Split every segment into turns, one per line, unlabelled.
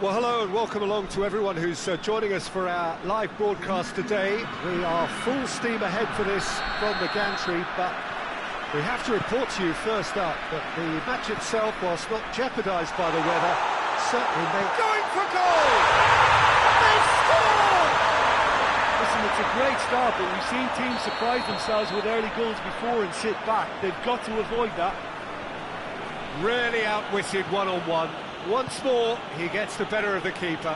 Well, hello and welcome along to everyone who's joining us for our live broadcast today. We are full steam ahead for this from the gantry, but we have to report to you first up that the match itself, whilst not jeopardised by the weather, certainly may... Going for goal! They've scored!
Listen, it's a great start, but we've seen teams surprise themselves with early goals before and sit back. They've got to avoid that.
Really outwitted one-on-one. Once more, he gets the better of the keeper.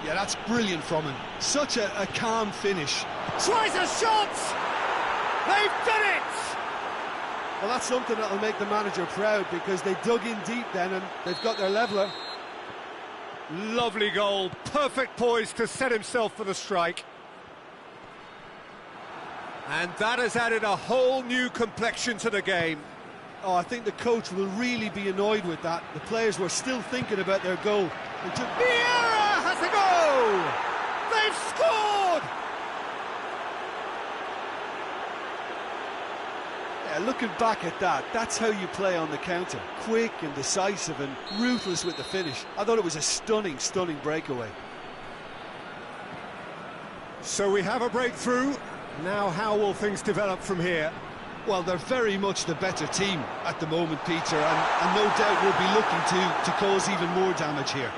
Yeah, that's brilliant from him. Such a calm finish.
Tries a shot! They've done it!
Well, that's something that'll make the manager proud, because they dug in deep then and they've got their leveller.
Lovely goal. Perfect poise to set himself for the strike. And that has added a whole new complexion to the game.
Oh, I think the coach will really be annoyed with that. The players were still thinking about their goal.
Vieira has a goal! They've scored!
Yeah, looking back at that, that's how you play on the counter. Quick and decisive and ruthless with the finish. I thought it was a stunning, stunning breakaway.
So we have a breakthrough. Now how will things develop from here?
Well, they're very much the better team at the moment, Peter, and no doubt will be looking to cause even more damage here.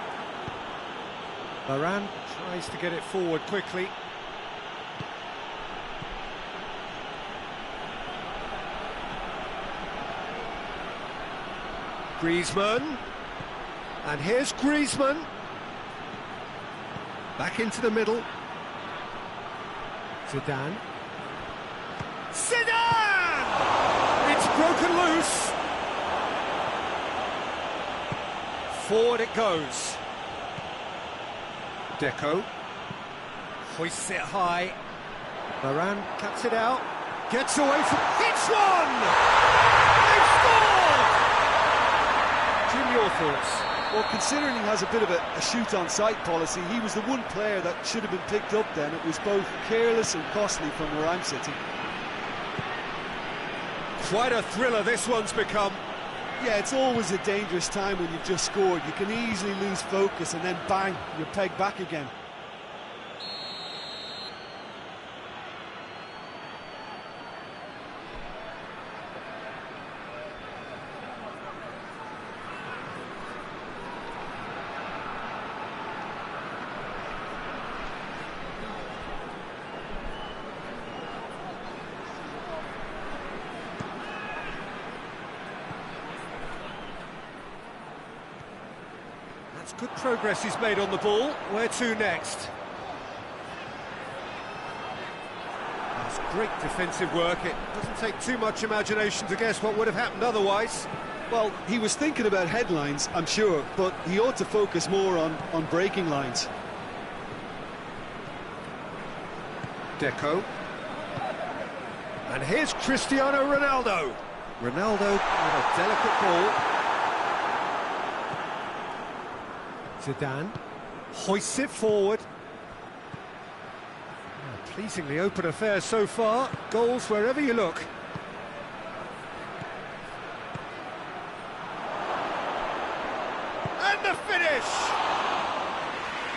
Varane tries to get it forward quickly. Griezmann. And here's Griezmann. Back into the middle. Zidane. Zidane! It's broken loose. Forward it goes. Deco. Hoists it high. Varane cuts it out. Gets away from... Hits one! They've scored! Jim, your thoughts?
Well, considering he has a bit of a shoot-on-sight policy, he was the one player that should have been picked up then. It was both careless and costly from where I'm sitting.
Quite a thriller this one's become.
Yeah, it's always a dangerous time when you've just scored. You can easily lose focus and then bang, you're pegged back again.
Good progress he's made on the ball. Where to next? That's great defensive work. It doesn't take too much imagination to guess what would have happened otherwise.
Well, he was thinking about headlines, I'm sure, but he ought to focus more on breaking lines.
Deco. And here's Cristiano Ronaldo. Ronaldo with a delicate ball. Zidane hoists it forward. Pleasingly open affair so far. Goals wherever you look. And the finish!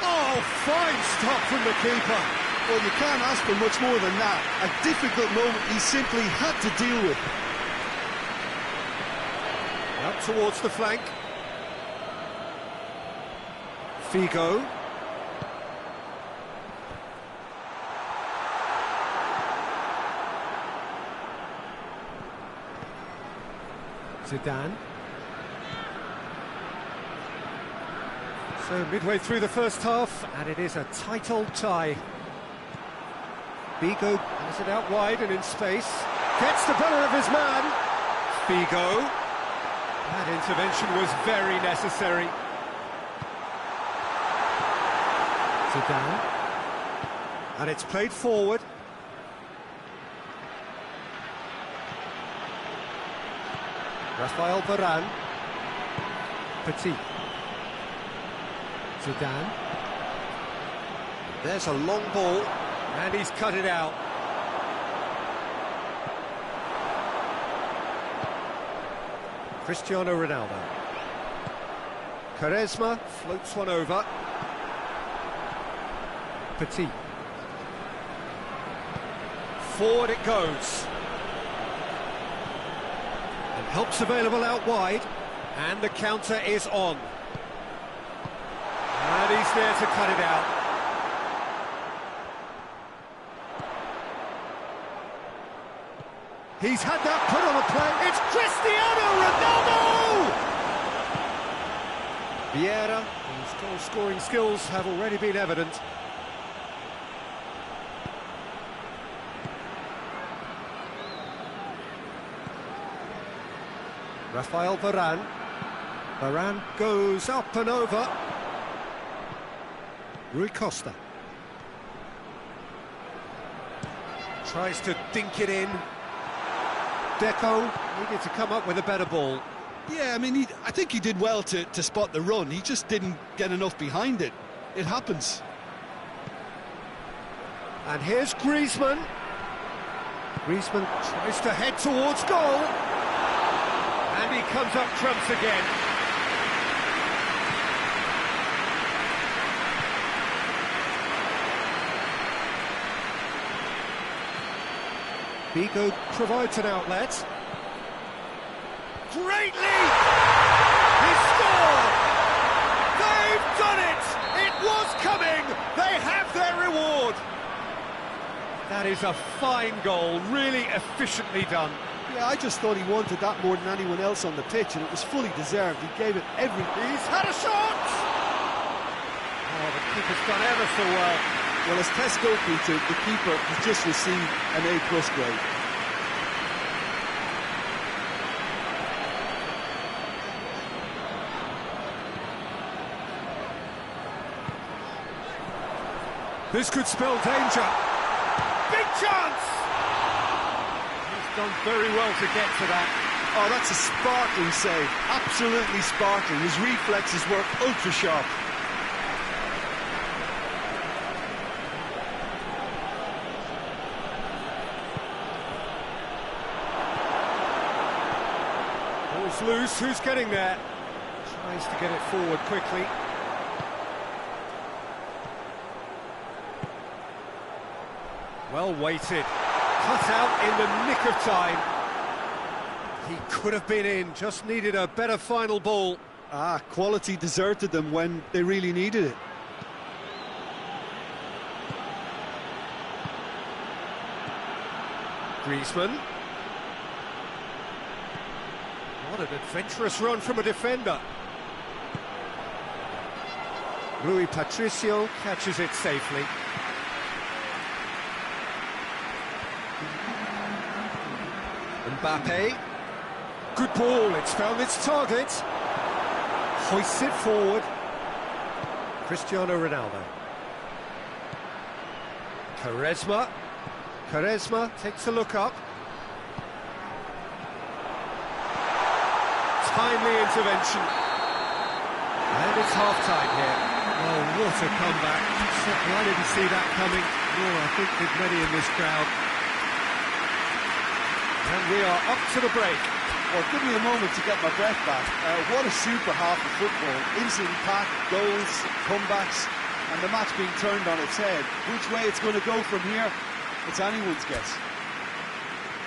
Oh, fine stop from the keeper.
Well, you can't ask for much more than that. A difficult moment he simply had to deal with.
Up towards the flank. Figo. Zidane. So midway through the first half, and it is a tight old tie. Figo has it out wide and in space. Gets the better of his man. Figo. That intervention was very necessary. Zidane. And it's played forward. Rafael Varane. Petit. Zidane. There's a long ball, and he's cut it out. Cristiano Ronaldo. Quaresma floats one over. Petit. Forward it goes. And help's available out wide. And the counter is on. And he's there to cut it out. He's had that put on a play. It's Cristiano Ronaldo! Vieira, whose goal-scoring skills have already been evident. Rafael Varane. Varane goes up and over. Rui Costa. Tries to dink it in. Deco needed to come up with a better ball.
Yeah, I mean, I think he did well to spot the run. He just didn't get enough behind it. It happens.
And here's Griezmann. Griezmann tries to head towards goal. And he comes up trumps again. Figo provides an outlet. Great lead! He scored! They've done it! It was coming! They have their reward! That is a fine goal, really efficiently done.
Yeah, I just thought he wanted that more than anyone else on the pitch, and it was fully deserved. He gave it everything.
He's had a shot! Oh, the keeper's done ever so well.
Well, as test goalkeeper, the keeper has just received an A+ grade.
This could spell danger. Big chance! He's done very well to get to that.
Oh, that's a sparkling save. Absolutely sparkling. His reflexes work ultra sharp.
Ball's loose. Who's getting there? Tries to get it forward quickly. Well weighted, cut out in the nick of time. He could have been in, just needed a better final ball.
Quality deserted them when they really needed it.
Griezmann. What an adventurous run from a defender. Rui Patricio catches it safely. Mbappe, good ball, it's found its target. Hoists it forward. Cristiano Ronaldo. Quaresma takes a look up. Timely intervention. And it's half-time here. Oh, what a comeback. Certainly I didn't see that coming. Nor I think did many in this crowd. And we are up to the break.
Well, give me a moment to get my breath back. What a super half of football. Instantly packed, goals, comebacks, and the match being turned on its head. Which way it's going to go from here, it's anyone's guess.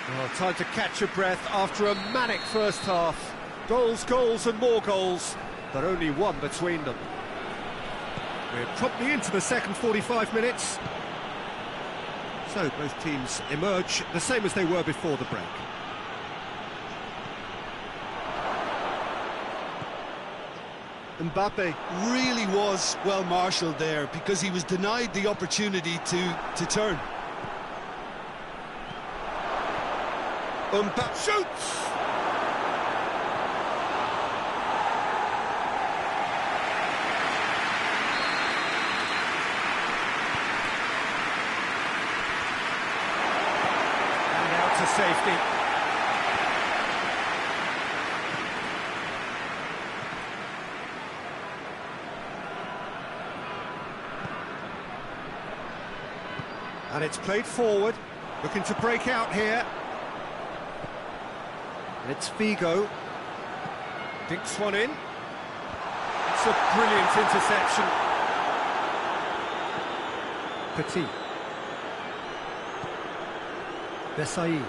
Well, time to catch your breath after a manic first half. Goals, goals and more goals, but only one between them. We're promptly into the second 45 minutes. So both teams emerge the same as they were before the break.
Mbappe really was well marshalled there because he was denied the opportunity to turn.
Mbappe shoots! To safety. And it's played forward, looking to break out here. And it's Figo. Dinks one in. It's That's a brilliant interception. Petit. Besai.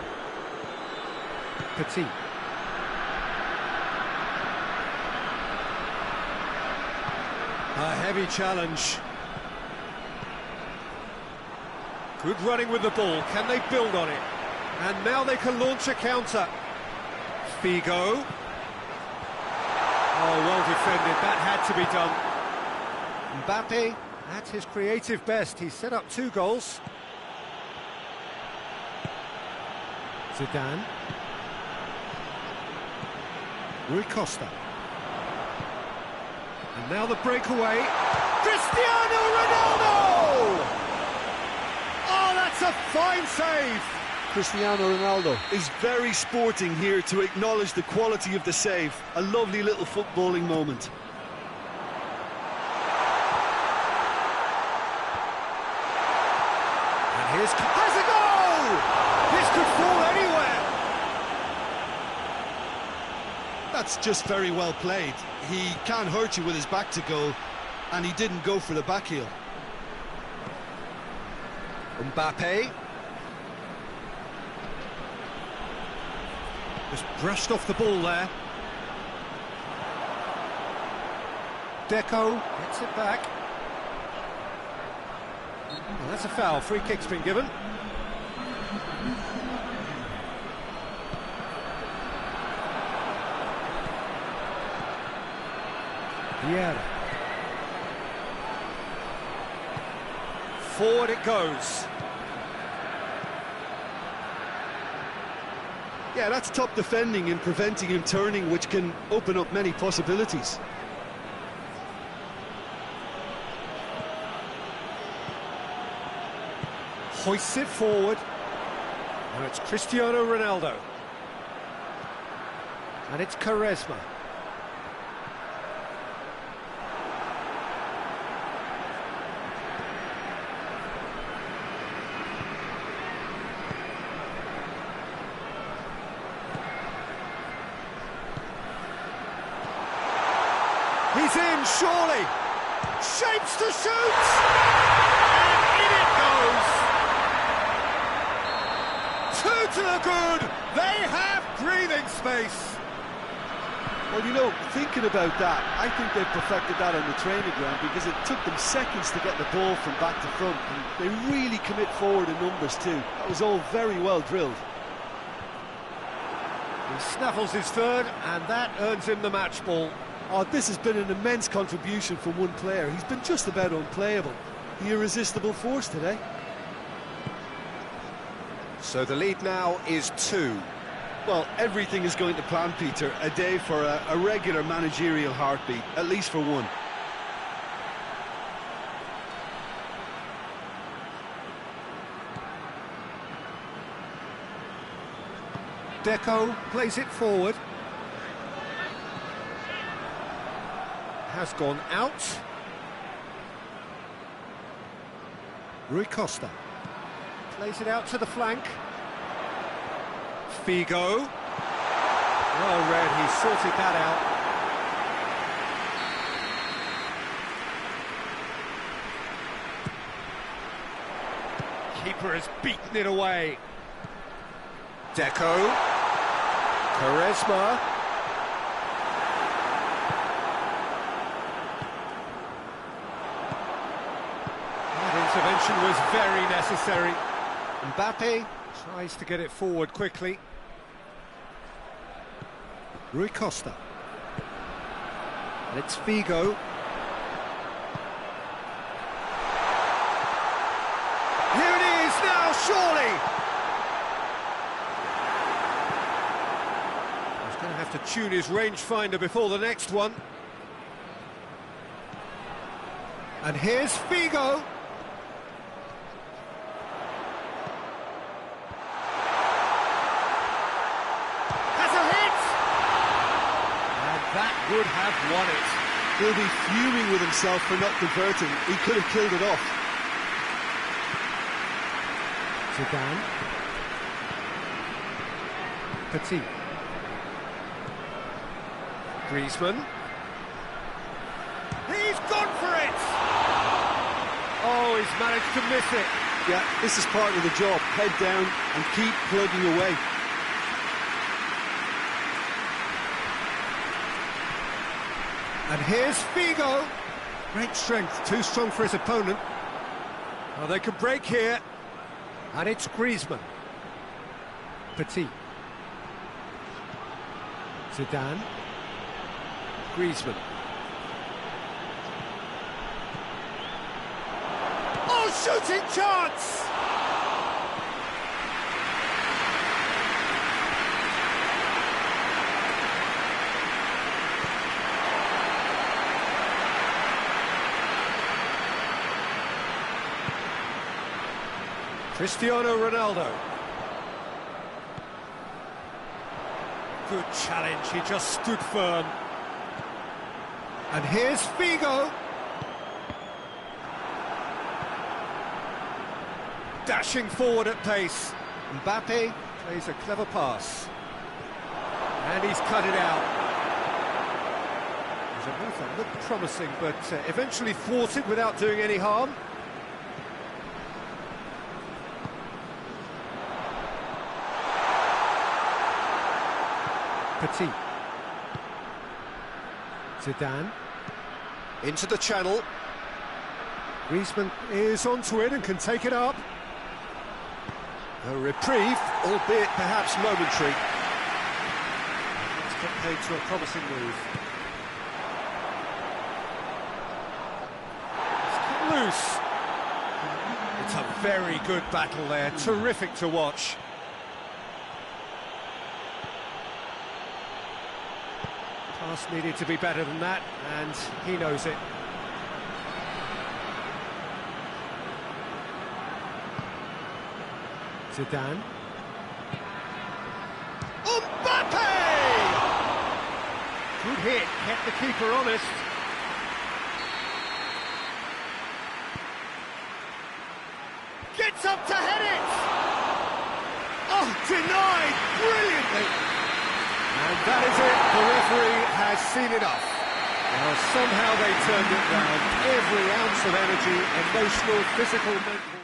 Petit. A heavy challenge. Good running with the ball. Can they build on it? And now they can launch a counter. Figo. Oh, well defended. That had to be done. Mbappe, at his creative best. He set up 2 goals. Zidane. Rui Costa. And now the breakaway. Cristiano Ronaldo! Oh, that's a fine save!
Cristiano Ronaldo is very sporting here to acknowledge the quality of the save. A lovely little footballing moment.
And here's... has a goal! This could fall anywhere!
That's just very well played. He can't hurt you with his back to goal, and he didn't go for the back heel.
Mbappe. Just brushed off the ball there. Deco gets it back. Well, that's a foul. Free kick's been given. Dien. Forward it goes.
Yeah, that's top defending and preventing him turning, which can open up many possibilities.
Hoists it forward. Now it's Cristiano Ronaldo. And it's Quaresma. He's in, surely. Shapes to shoot! And in it goes! 2 to the good! They have breathing space!
Well, you know, thinking about that, I think they've perfected that on the training ground because it took them seconds to get the ball from back to front. And they really commit forward in numbers too. That was all very well drilled.
He snaffles his third, and that earns him the match ball.
Oh, this has been an immense contribution from one player. He's been just about unplayable. The irresistible force today.
So the lead now is 2.
Well, everything is going to plan, Peter. A day for a regular managerial heartbeat, at least for one.
Deco plays it forward. Has gone out. Rui Costa plays it out to the flank. Figo. Well read, he sorted that out. Keeper has beaten it away. Deco. Quaresma. Intervention was very necessary. Mbappe tries to get it forward quickly. Rui Costa. And it's Figo. Here it is now, surely! He's going to have to tune his rangefinder before the next one. And here's Figo. That would have won it.
He'll be fuming with himself for not converting. He could have killed it off.
Zidane. Petit. Griezmann. He's gone for it! Oh, he's managed to miss it.
Yeah, this is part of the job. Head down and keep plugging away.
And here's Figo. Great strength, too strong for his opponent. Oh, they can break here. And it's Griezmann. Petit. Zidane. Griezmann. Oh, shooting chance! Cristiano Ronaldo. Good challenge, he just stood firm. And here's Figo. Dashing forward at pace. Mbappe plays a clever pass. And he's cut it out. It was a move that looked promising, but eventually thwarted without doing any harm. Petit. Zidane. Into the channel. Griezmann is onto it and can take it up. A reprieve, albeit perhaps momentary. Let's get paid to a promising move. It's cut loose. It's a very good battle there, terrific to watch. Pass needed to be better than that, and he knows it. Zidane. Mbappe! Good hit, kept the keeper honest. Gets up to head it! Oh, denied brilliantly! And that is it, the referee has seen enough. Well, somehow they turned it round. Every ounce of energy, emotional, physical, mental.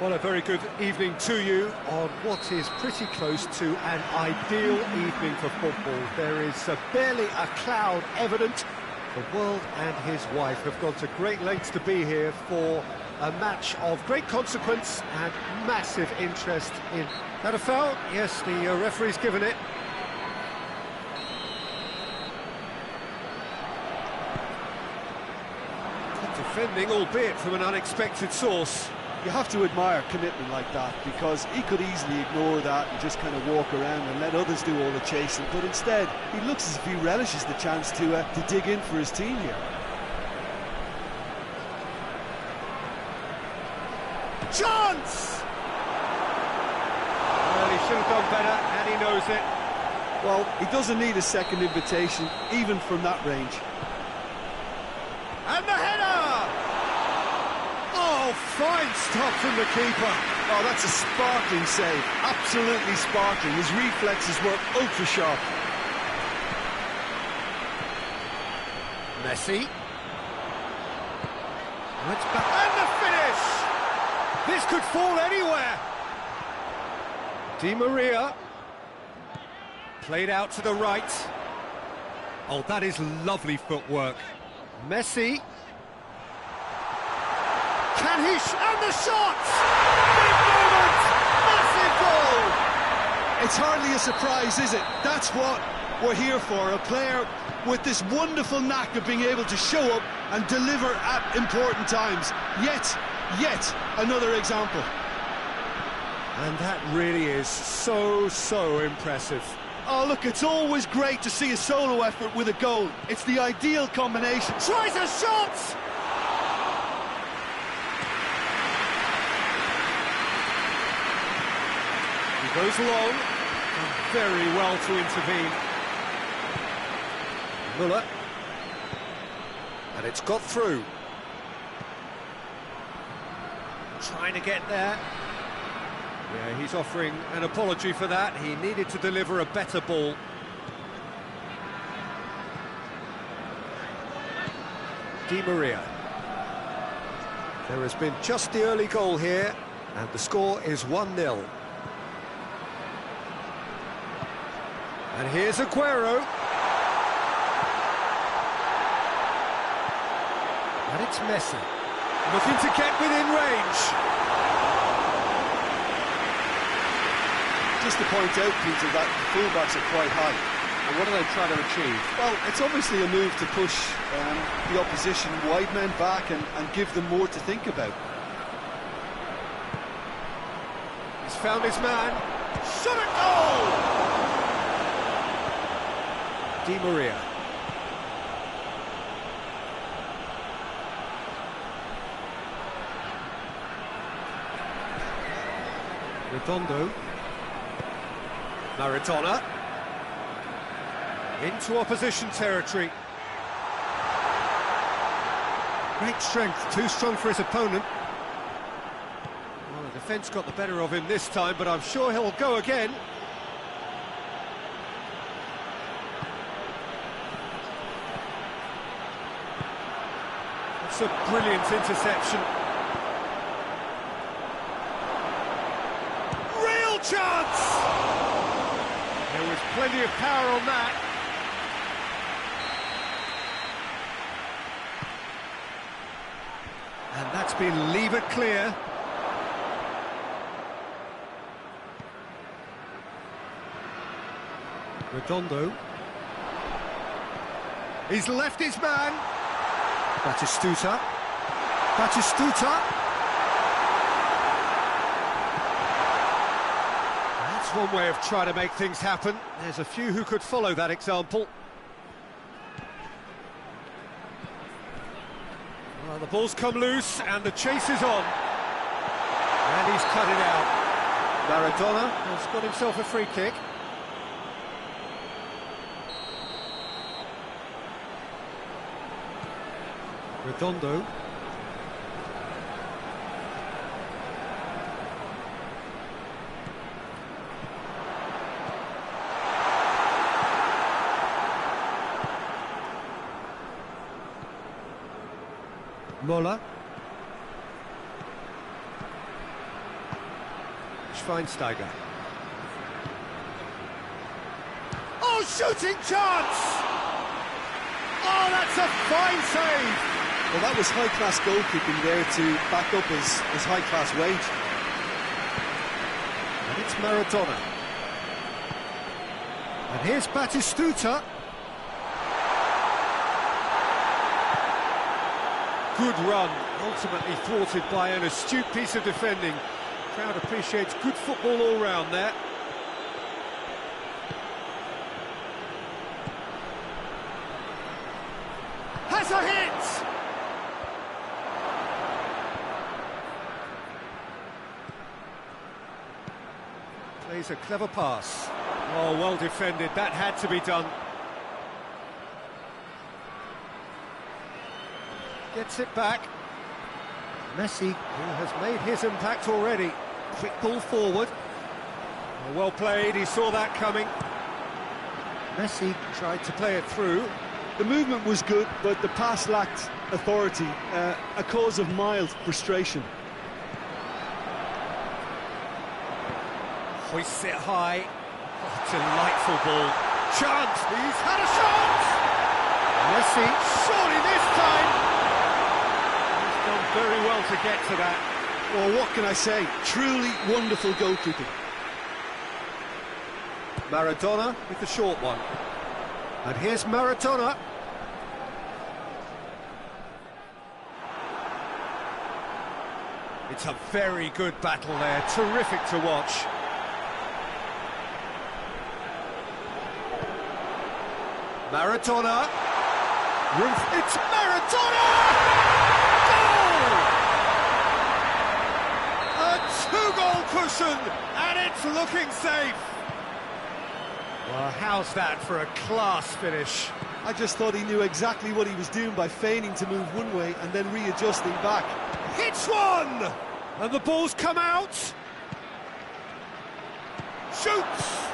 Well, a very good evening to you on what is pretty close to an ideal evening for football. There is barely a cloud evident. The world and his wife have gone to great lengths to be here for a match of great consequence and massive interest in... That a foul? Yes, the referee's given it. Good defending, albeit from an unexpected source.
You have to admire commitment like that, because he could easily ignore that and just kind of walk around and let others do all the chasing, but instead he looks as if he relishes the chance to dig in for his team here.
Chance! Well, he should have done better, and he knows it.
Well, he doesn't need a second invitation, even from that range.
And the header! Oh, fine stop from the keeper.
Oh, that's a sparkling save. Absolutely sparkling. His reflexes were ultra sharp.
Messi. It's back. And the finish! This could fall anywhere. Di Maria. Played out to the right. Oh, that is lovely footwork. Messi. Can he... and the shot! Big moment! Massive goal!
It's hardly a surprise, is it? That's what we're here for. A player with this wonderful knack of being able to show up and deliver at important times. Yet another example.
And that really is so impressive.
Oh, look, it's always great to see a solo effort with a goal. It's the ideal combination.
Tries a shot! He goes long, and very well to intervene. Muller. And it's got through. Trying to get there. Yeah, he's offering an apology for that. He needed to deliver a better ball. Di Maria. There has been just the early goal here, and the score is 1-0. And here's Aguero. And it's Messi. Looking to get within range.
Just to point out, Peter, that the fullbacks are quite high.
And what are they trying to achieve?
Well, it's obviously a move to push the opposition wide men back and give them more to think about.
He's found his man. Shot at goal! Di Maria. Redondo. Maradona. Into opposition territory. Great strength, too strong for his opponent. Well, the defence got the better of him this time, but I'm sure he'll go again. It's a brilliant interception. Real chance! There was plenty of power on that. And that's been levered clear. Redondo. He's left his man. Batistuta. That's one way of trying to make things happen. There's a few who could follow that example. Well, the ball's come loose and the chase is on. And he's cut it out. Maradona has got himself a free kick. Redondo. Mola. Schweinsteiger. Oh, shooting chance! Oh, that's a fine save!
Well, that was high-class goalkeeping there to back up his high-class wage.
And it's Maradona. And here's Batistuta. Good run, ultimately thwarted by an astute piece of defending. Crowd appreciates good football all round there. Has a hit! Plays a clever pass. Oh, well defended, that had to be done. Gets it back. Messi, who has made his impact already. Quick ball forward. Well played, he saw that coming. Messi tried to play it through.
The movement was good, but the pass lacked authority, a cause of mild frustration.
Hoists it high. Oh, delightful ball. Chance, he's had a shot! Messi, surely this time! He's done very well to get to that.
Well, what can I say? Truly wonderful goalkeeping.
Maradona with the short one. And here's Maradona. It's a very good battle there, terrific to watch. Maradona. It's Maradona! Goal! A two-goal cushion, and it's looking safe. Well, how's that for a class finish?
I just thought he knew exactly what he was doing by feigning to move one way and then readjusting back.
Hits one! And the ball's come out. Shoots!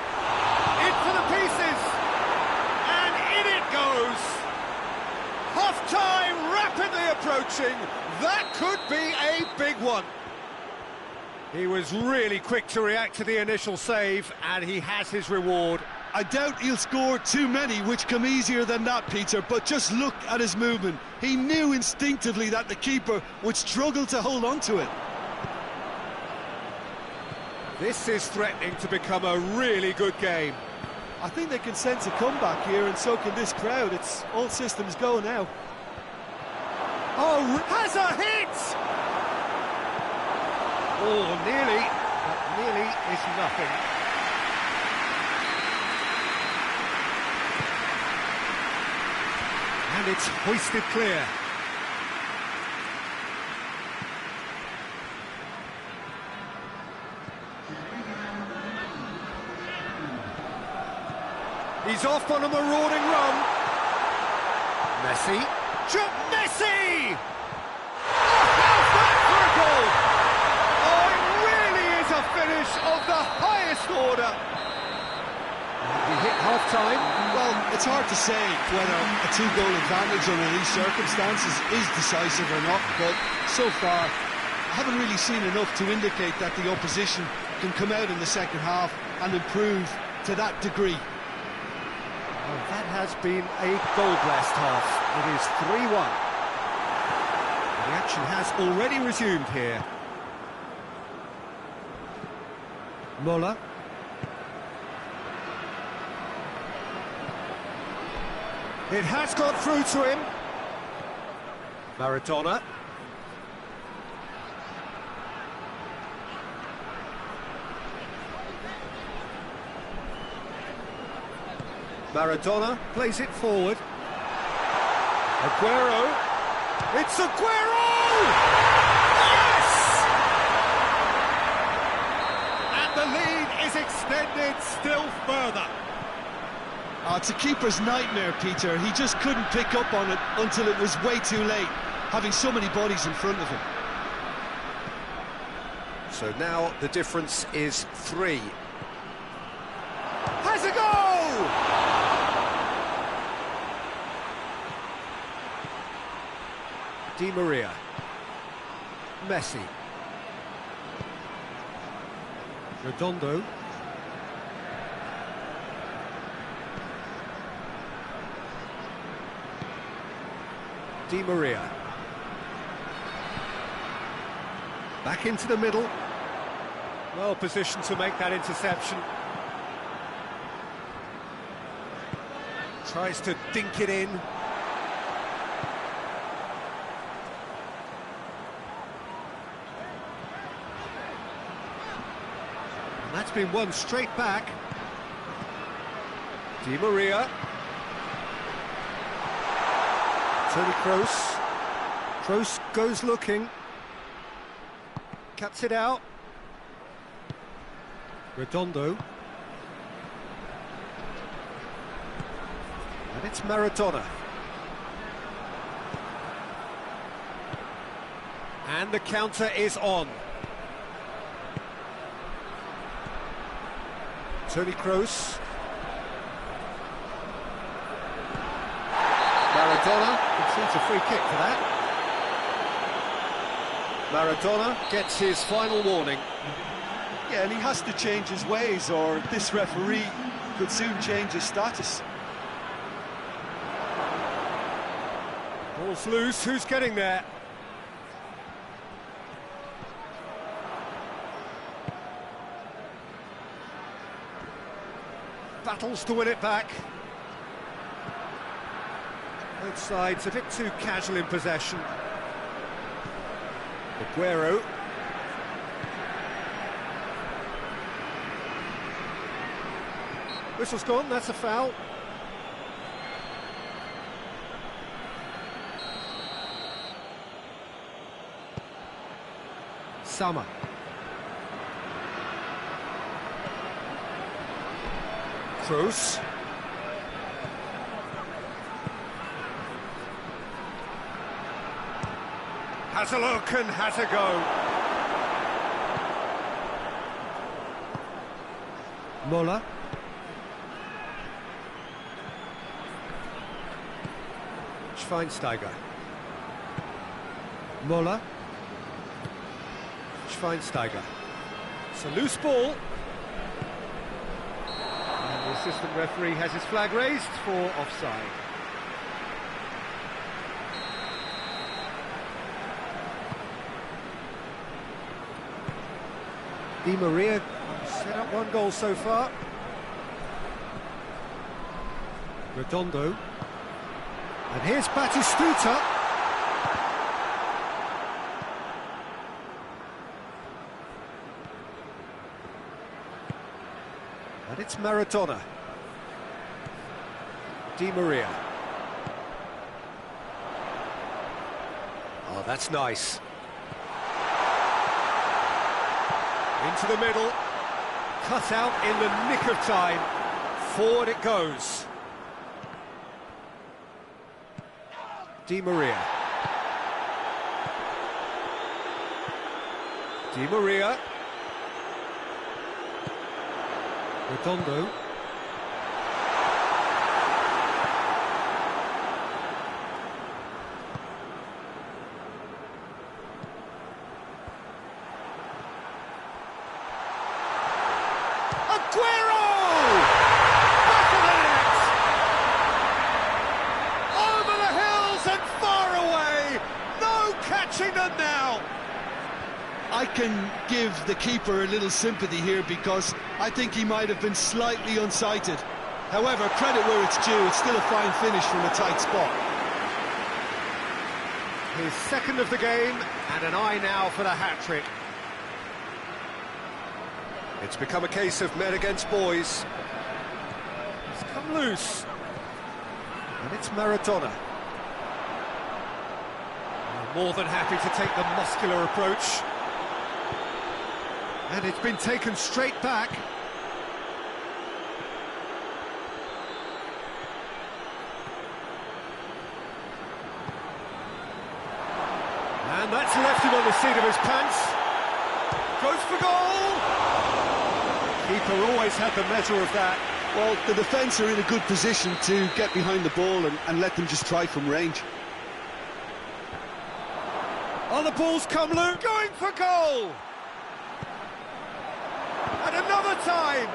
In for the pieces! And in it goes! Half-time rapidly approaching. That could be a big one. He was really quick to react to the initial save, and he has his reward.
I doubt he'll score too many, which come easier than that, Peter, but just look at his movement. He knew instinctively that the keeper would struggle to hold on to it.
This is threatening to become a really good game.
I think they can sense a comeback here, and so can this crowd. It's all systems go now.
Oh, has a hit! Oh, nearly, but nearly is nothing. And it's hoisted clear. He's off on a marauding run. Messi. Messi! Oh, how's that for a goal? Oh, it really is a finish of the highest order. He hit half-time.
Well, it's hard to say whether a two-goal advantage under these circumstances is decisive or not, but so far I haven't really seen enough to indicate that the opposition can come out in the second half and improve to that degree.
Well, that has been a goal-blessed half. It is 3-1. The action has already resumed here. Muller. It has got through to him. Maradona. Maradona plays it forward. Aguero. It's Aguero! Yes! And the lead is extended still further.
It's a keeper's nightmare, Peter. He just couldn't pick up on it until it was way too late, having so many bodies in front of him.
So now the difference is 3. Has a goal! Di Maria. Messi. Redondo. Di Maria. Back into the middle. Well positioned to make that interception. Tries to dink it in. And that's been won straight back. Di Maria. Toni Kroos. Kroos goes looking. Cuts it out. Redondo. And it's Maradona. And the counter is on. Toni Kroos. Maradona. It's a free kick for that. Maradona gets his final warning.
Yeah, and he has to change his ways, or this referee could soon change his status.
Ball's loose, who's getting there? Battles to win it back. Both sides a bit too casual in possession. Aguero. Whistle's gone, that's a foul. Summer. Kroos. Has a look and has a go. Mola. Schweinsteiger. Mola. Schweinsteiger. It's a loose ball. And the assistant referee has his flag raised for offside. Di Maria set up one goal so far. Redondo. And here's Batistuta. And it's Maradona. Di Maria. Oh, that's nice. Into the middle. Cut out in the nick of time. Forward it goes. Di Maria. Di Maria. Redondo. Aguero! Back of the net! Over the hills and far away! No catching them now!
I can give the keeper a little sympathy here because I think he might have been slightly unsighted. However, credit where it's due, it's still a fine finish from a tight spot.
His second of the game, and an eye now for the hat-trick. It's become a case of men against boys. It's come loose. And it's Maradona. More than happy to take the muscular approach. And it's been taken straight back. And that's left him on the seat of his pants. Goes for goal! Keeper always had the measure of that.
Well, the defence are in a good position to get behind the ball and let them just try from range.
Oh, the ball's come loose, going for goal! And another time!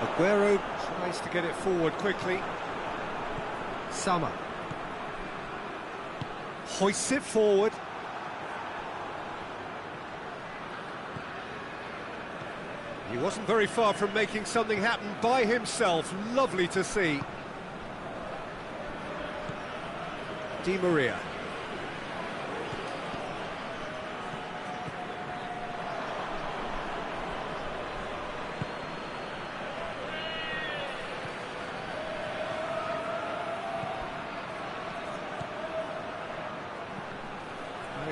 Aguero tries to get it forward quickly. Summer hoists it forward. He wasn't very far from making something happen by himself. Lovely to see. Di Maria.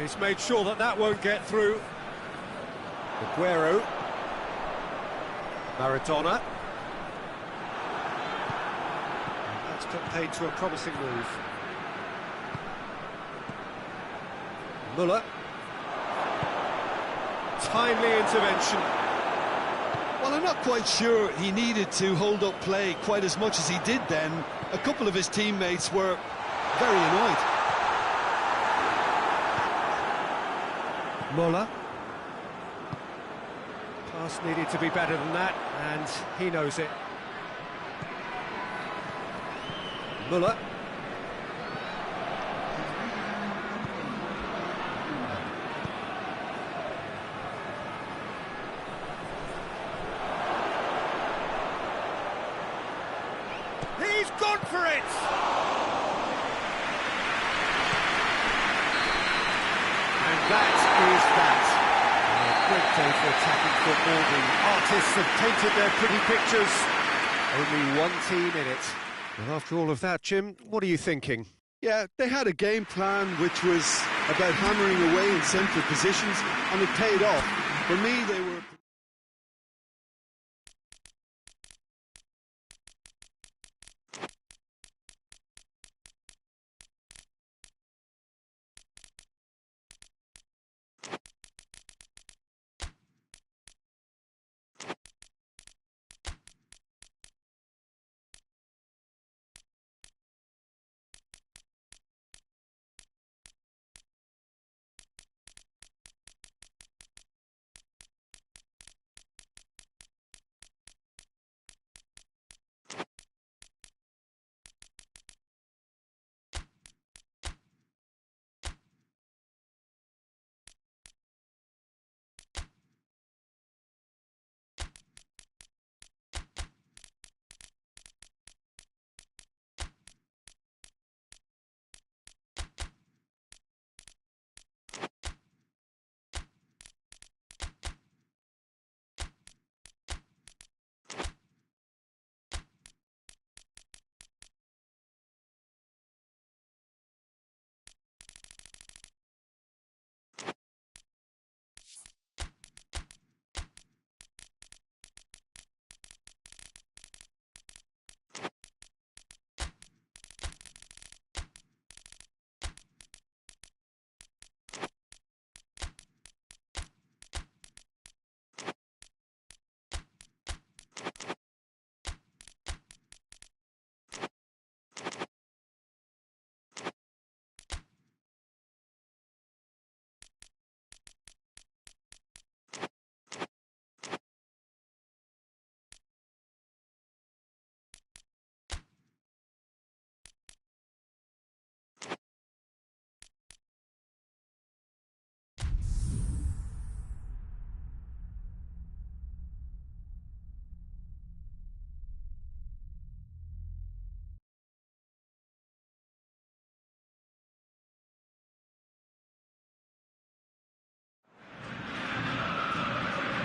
He's made sure that that won't get through. Aguero. Maradona. And that's put paid to a promising move. Muller. Timely intervention.
Well, I'm not quite sure he needed to hold up play quite as much as he did then. A couple of his teammates were very annoyed.
Muller. Pass needed to be better than that, and he knows it. Muller. He's gone for it! And that is that. A great day for attacking football. The artists have painted their pretty pictures. Only one team in it. Well, after all of that, Jim, what are you thinking?
Yeah, they had a game plan which was about hammering away in central positions, and it paid off. For me, they were...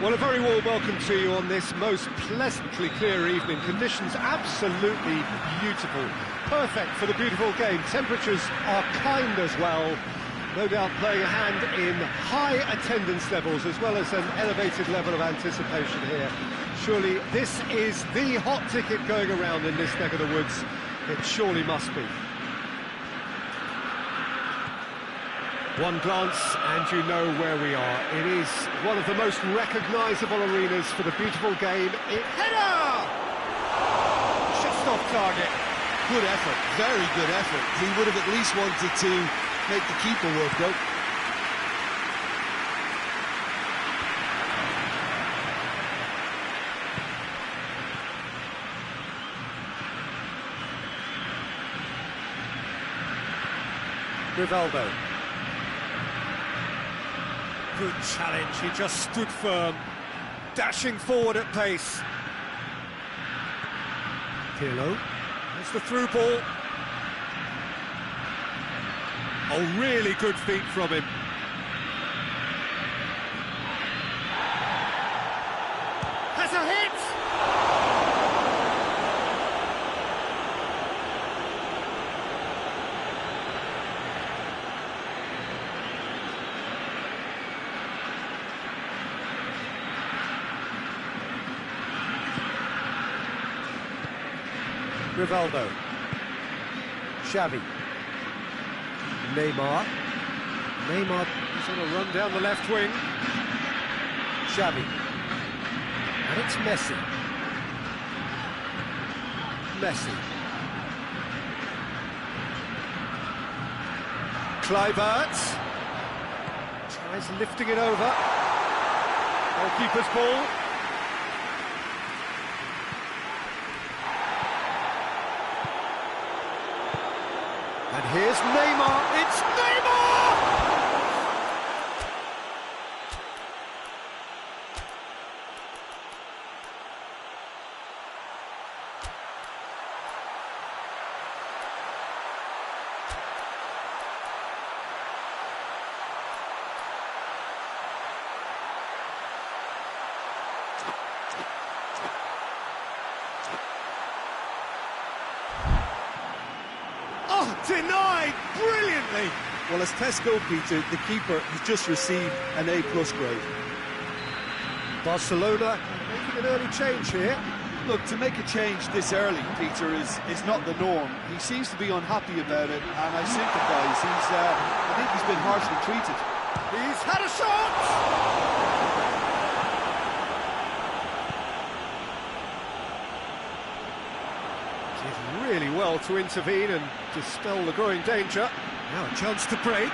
Well, a very warm welcome to you on this most pleasantly clear evening. Conditions absolutely beautiful. Perfect for the beautiful game. Temperatures are kind as well. No doubt playing a hand in high attendance levels as well as an elevated level of anticipation here. Surely this is the hot ticket going around in this neck of the woods. It surely must be. One glance and you know where we are. It is one of the most recognisable arenas for the beautiful game. Header! Just off target.
Good effort, very good effort. He would have at least wanted to make the keeper work, though.
Rivaldo. Good challenge, he just stood firm, dashing forward at pace. Pirlo, there's the through ball. Oh, really good feet from him. Has a hit! Rivaldo. Xavi. Neymar. Neymar is on a run down the left wing. Xavi. And it's Messi. Messi. Kluivert. Tries lifting it over. Goalkeeper's ball. And here's Neymar, it's Neymar! Denied brilliantly.
Well, as test goalkeeper, the keeper has just received an A+ grade.
Barcelona making an early change here.
Look, to make a change this early, Peter, is not the norm. He seems to be unhappy about it, and I sympathise. I think he's been harshly treated.
He's had a shot! Did really well to intervene and dispel the growing danger. Now a chance to break.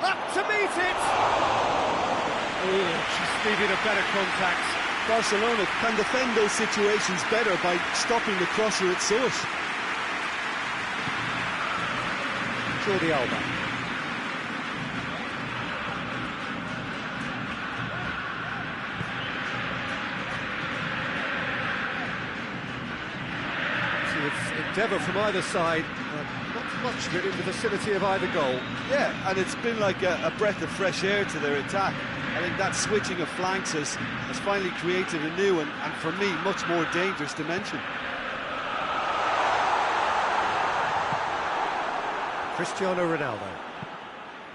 Up to meet it! Oh, she's needed a better contact.
Barcelona can defend those situations better by stopping the crosser at source.
Jordi Alba. Endeavour from either side, not much of it in the vicinity of either goal.
Yeah, and it's been like a breath of fresh air to their attack. I think that switching of flanks has finally created a new and for me, much more dangerous dimension.
Cristiano Ronaldo.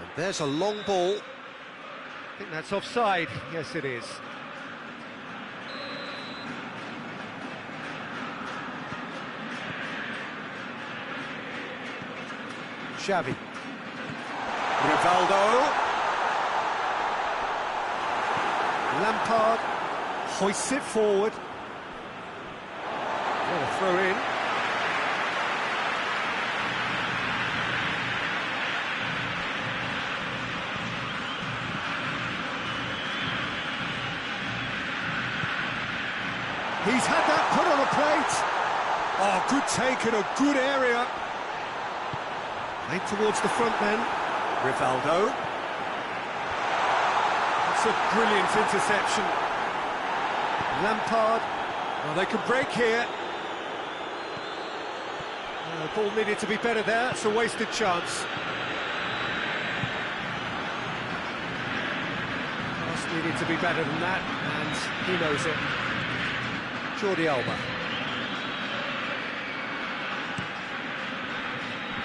And there's a long ball. I think that's offside. Yes, it is. Xavi. Rivaldo. Lampard hoists it forward. What a throw in. He's had that put on a plate. Oh, good take in a good area. Played towards the front then. Rivaldo. That's a brilliant interception. Lampard. Well, they could break here. The ball needed to be better there. It's a wasted chance. Pass needed to be better than that, and he knows it. Jordi Alba.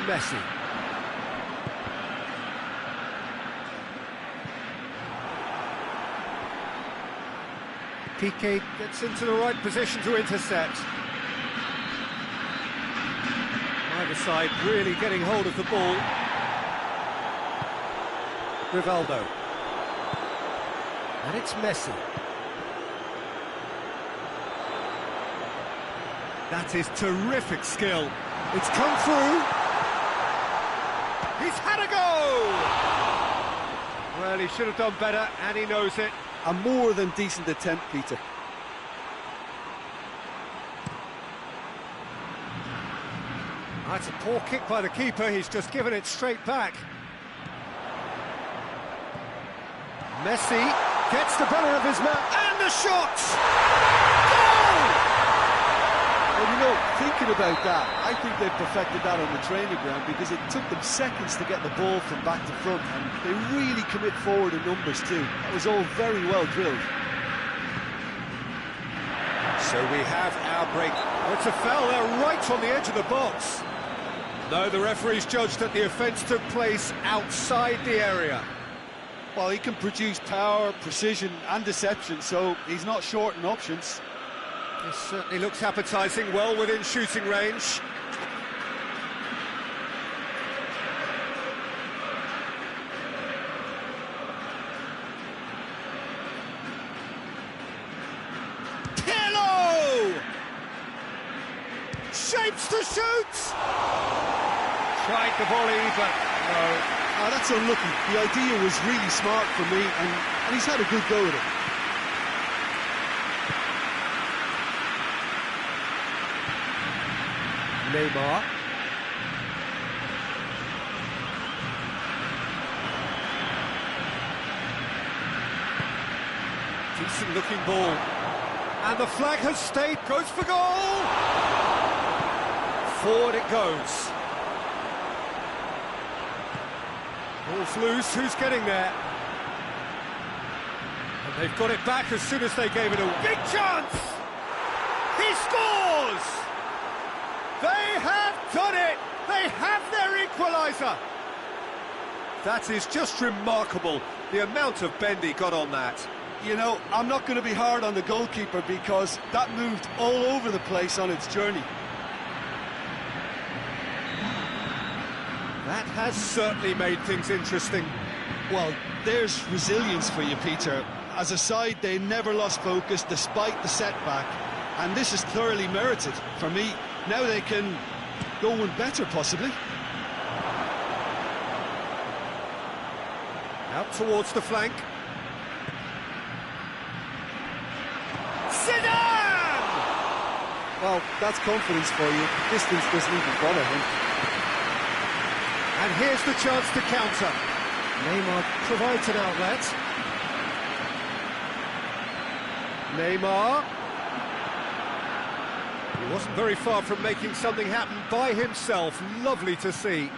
Messi. Piqué gets into the right position to intercept. Either side really getting hold of the ball. Rivaldo. And it's Messi. That is terrific skill. It's come through. He's had a go! Well, he should have done better, and he knows it.
A more than decent attempt, Peter.
That's a poor kick by the keeper, he's just given it straight back. Messi gets the better of his man, and the shot! Goal!
Well, you know, thinking about that, I think they've perfected that on the training ground because it took them seconds to get the ball from back to front, and they really commit forward in numbers too. That was all very well drilled.
So we have our break. It's a foul there right on the edge of the box. No, the referee's judged that the offence took place outside the area.
Well, he can produce power, precision and deception, so he's not short in options.
This certainly looks appetising, well within shooting range. Shapes to shoot! Tried the volley, but no.
Oh, that's unlucky. The idea was really smart for me, and he's had a good go at it.
Neymar. Decent looking ball. And the flag has stayed, goes for goal! Forward it goes. Ball's loose, who's getting there? And they've got it back as soon as they gave it a big chance! He scores! They have done it! They have their equaliser! That is just remarkable, the amount of bend he got on that.
You know, I'm not going to be hard on the goalkeeper because that moved all over the place on its journey.
That has certainly made things interesting.
Well, there's resilience for you, Peter. As a side, they never lost focus despite the setback, and this is thoroughly merited for me. Now they can go one better, possibly.
Out towards the flank. Zidane!
Well, that's confidence for you. Distance doesn't even bother him.
And here's the chance to counter. Neymar provides an outlet. Neymar. He wasn't very far from making something happen by himself. Lovely to see.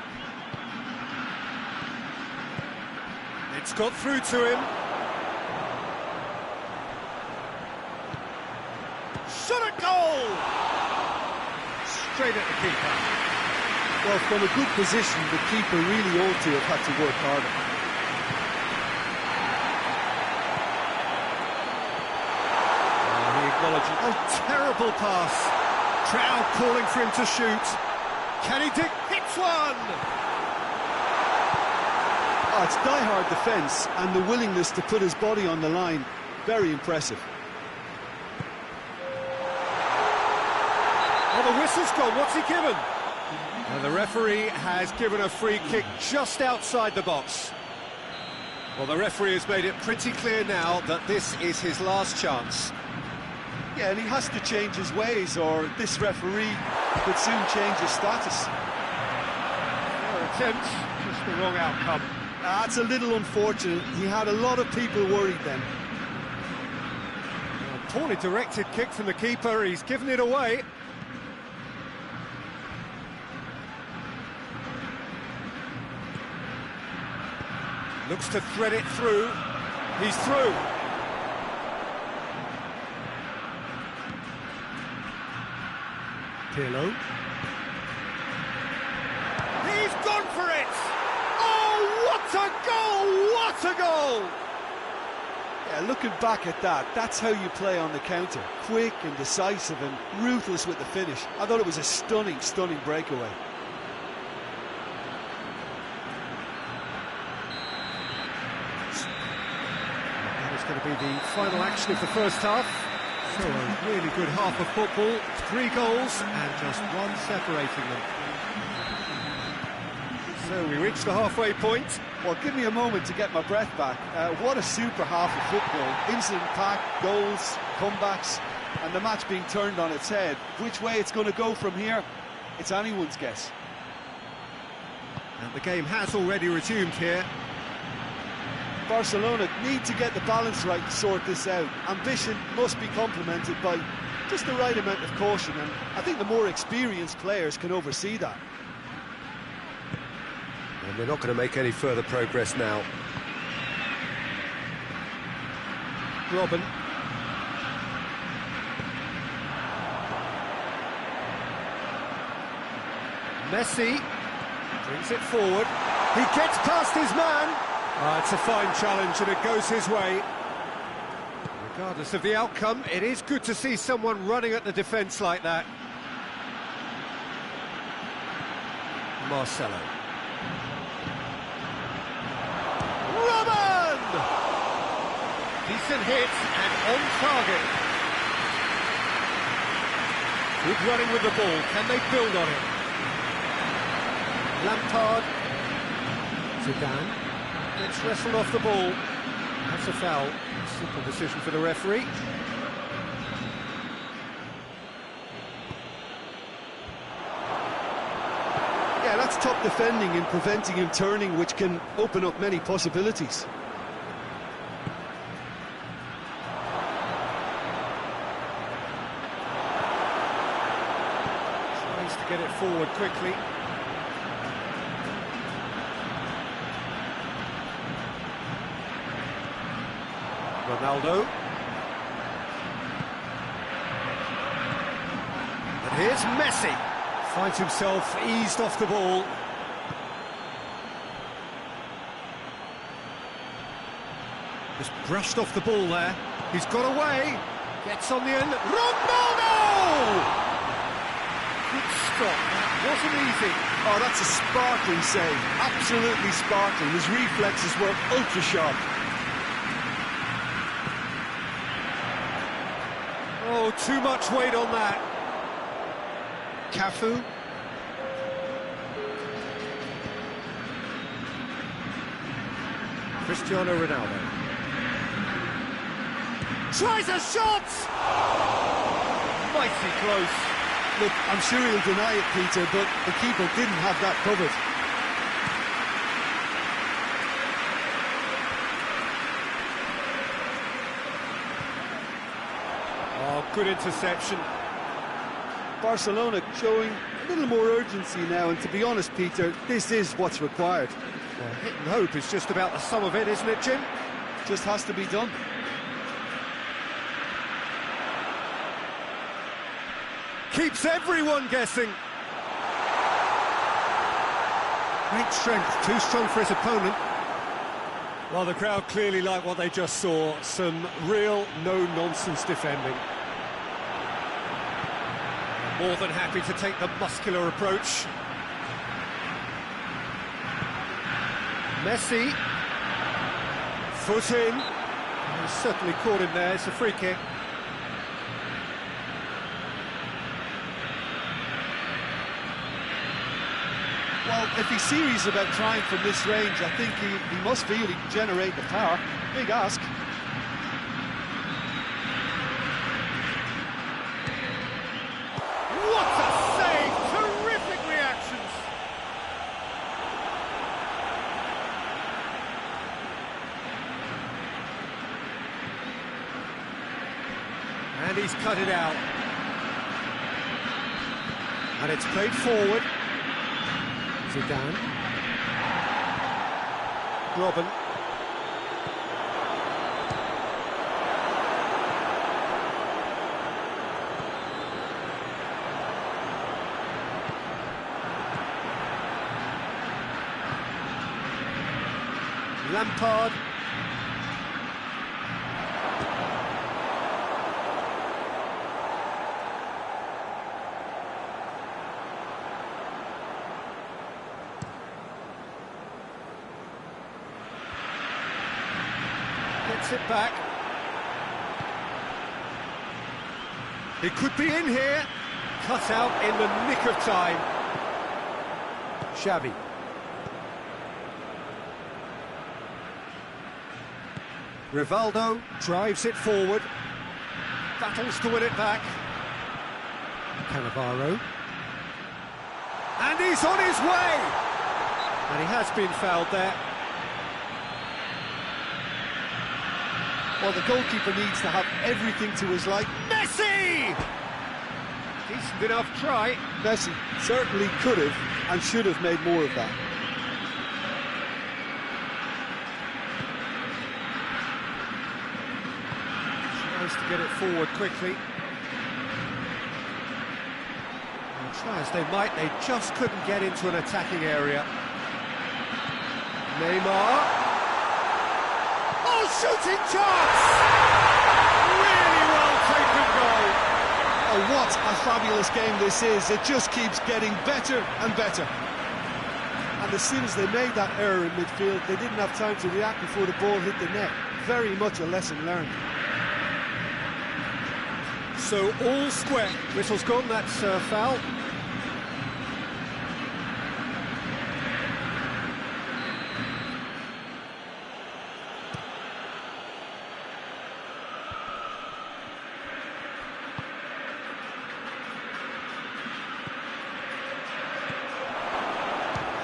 It's got through to him. Shot at goal! Straight at the keeper.
Well, from a good position, the keeper really ought to have had to work harder.
He acknowledges. Oh, terrible pass. Trout calling for him to shoot. Can he dig? Hits one!
Oh, it's die-hard defence and the willingness to put his body on the line. Very impressive.
Oh, the whistle's gone. What's he given? And the referee has given a free kick just outside the box. Well, the referee has made it pretty clear now that this is his last chance.
Yeah, and he has to change his ways, or this referee could soon change his status.
Their attempt, just the wrong outcome.
That's a little unfortunate. He had a lot of people worried then.
A poorly directed kick from the keeper, he's given it away. Looks to thread it through. He's through. Pirlo. He's gone for it! Oh, what a goal! What a goal!
Yeah, looking back at that, that's how you play on the counter. Quick and decisive and ruthless with the finish. I thought it was a stunning, stunning breakaway.
Going to be the final action of the first half. So a really good half of football, 3 goals and just one separating them. So we reach the halfway point.
Well, give me a moment to get my breath back. What a super half of football. Incident-packed, goals, comebacks, and the match being turned on its head. Which way it's going to go from here, it's anyone's guess.
And the game has already resumed here.
Barcelona need to get the balance right to sort this out. Ambition must be complemented by just the right amount of caution, and I think the more experienced players can oversee that.
And they're not going to make any further progress now. Robin. Messi brings it forward. He gets past his man. It's a fine challenge and it goes his way. Regardless of the outcome, it is good to see someone running at the defence like that. Marcelo. Robin! Decent hit and on target. Good running with the ball. Can they build on it? Lampard. Zidane. Gets wrestled off the ball. That's a foul. Simple decision for the referee.
Yeah, that's top defending and preventing him turning, which can open up many possibilities.
Tries to get it forward quickly. Ronaldo. And here's Messi. Finds himself eased off the ball. Just brushed off the ball there. He's got away. Gets on the end. Ronaldo! Good stop. That wasn't easy.
Oh, that's a sparkling save. Absolutely sparkling. His reflexes were ultra sharp.
Oh, too much weight on that. Cafu. Cristiano Ronaldo. Tries a shot! Mighty close.
Look, I'm sure he'll deny it, Peter, but the keeper didn't have that covered.
Oh, good interception.
Barcelona showing a little more urgency now, and to be honest, Peter, this is what's required.
Well, hit and hope is just about the sum of it, isn't it, Jim?
Just has to be done.
Keeps everyone guessing. Great strength, too strong for his opponent. Well, the crowd clearly like what they just saw. Some real no-nonsense defending. More than happy to take the muscular approach. Messi. Foot in. He's certainly caught him there. It's a free kick.
Well, if he's serious about trying from this range, I think he must feel he can generate the power. Big ask.
What a save! Terrific reactions!
And he's cut it out. And it's played forward. Zidane. Robin. Lampard. Gets it back. He could be in here. Cut out in the nick of time. Xavi. Rivaldo drives it forward. Battles to win it back. Cannavaro. And he's on his way! And he has been fouled there.
Well, the goalkeeper needs to have everything to his liking.
Messi! Decent enough try.
Messi certainly could have and should have made more of that.
Tries to get it forward quickly. And try as they might, they just couldn't get into an attacking area. Neymar. Oh, shooting chance! Really well taken goal.
Oh, what a fabulous game this is. It just keeps getting better and better. And as soon as they made that error in midfield, they didn't have time to react before the ball hit the net. Very much a lesson learned.
So all square. Whistle's gone, that's foul.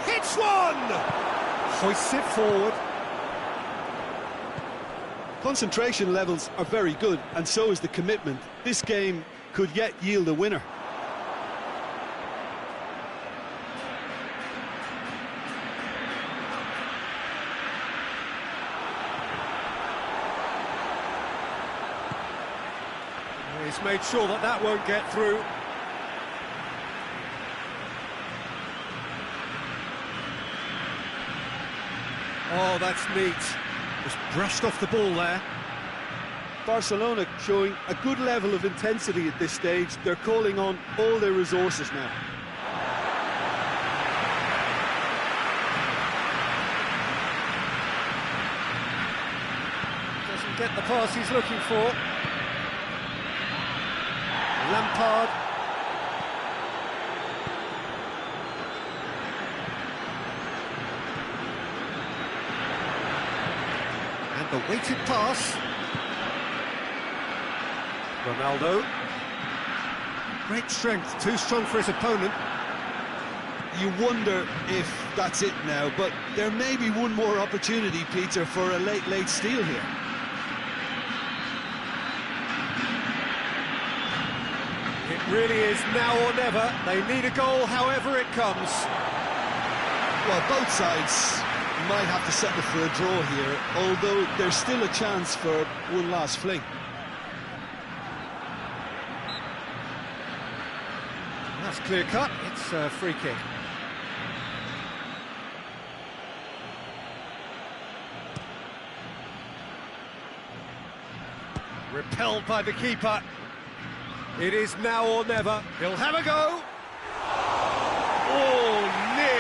Hits one! Hoists it forward.
Concentration levels are very good, and so is the commitment. This game could yet yield a winner.
He's made sure that that won't get through. Oh, that's neat. Just brushed off the ball there.
Barcelona showing a good level of intensity at this stage. They're calling on all their resources now.
Doesn't get the pass he's looking for. Lampard. And the weighted pass. Ronaldo. Great strength, too strong for his opponent.
You wonder if that's it now, but there may be one more opportunity, Peter, for a late steal here.
It really is now or never. They need a goal however it comes.
Well, both sides might have to settle for a draw here, although there's still a chance for one last fling.
That's clear cut, it's a free kick. Repelled by the keeper. It is now or never. He'll have a go. Oh, nearly.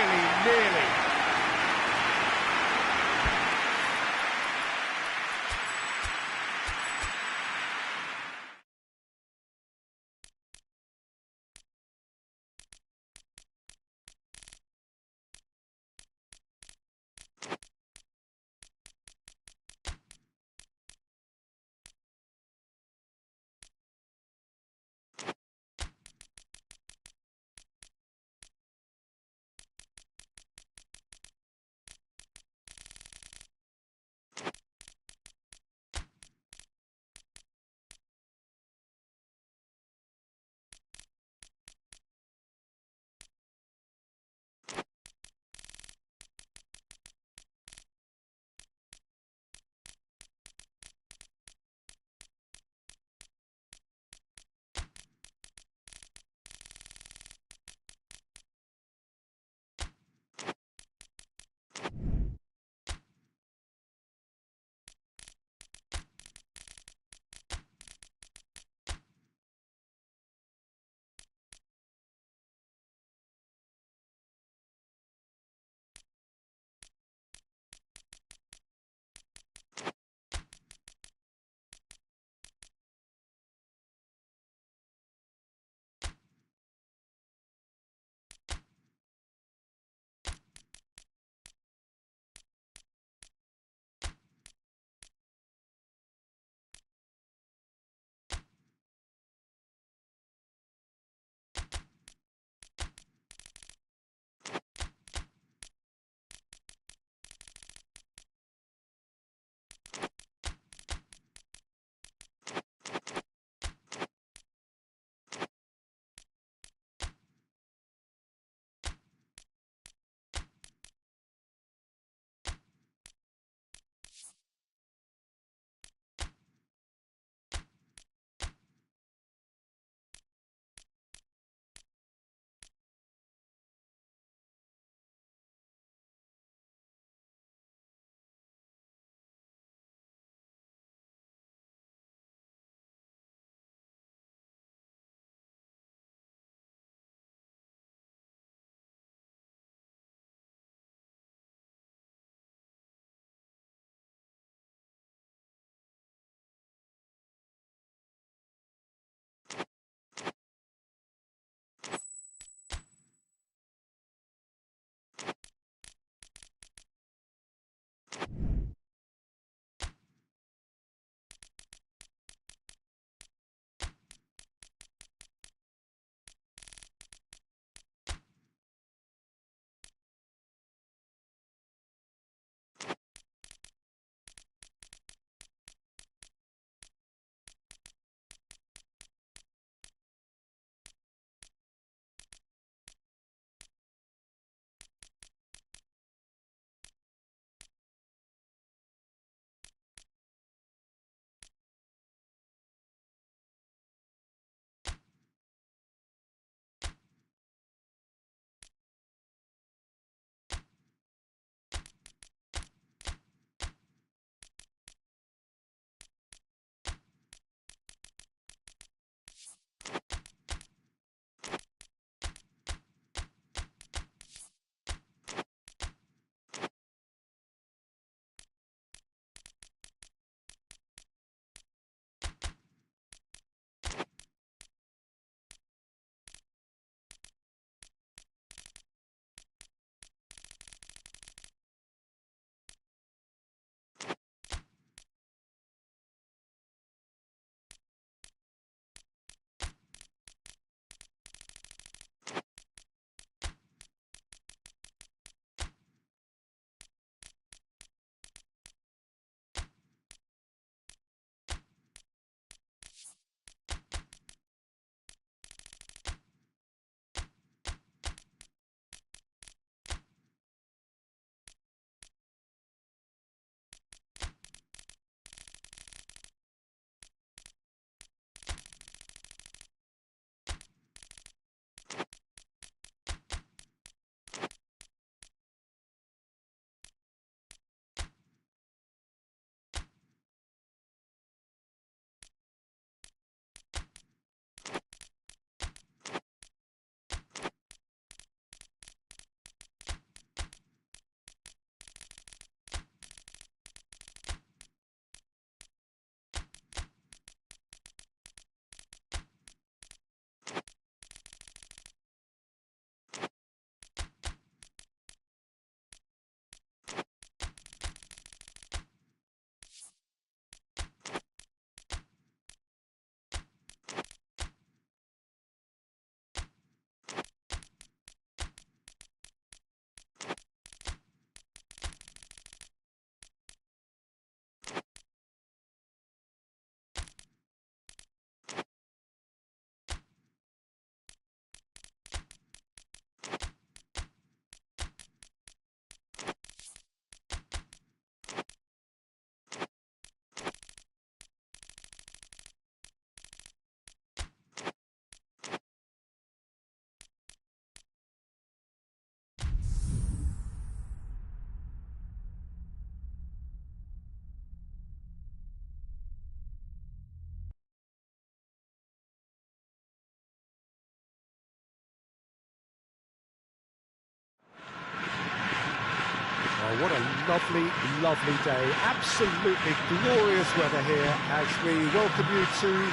Oh, what a lovely, lovely day. Absolutely glorious weather here as we welcome you to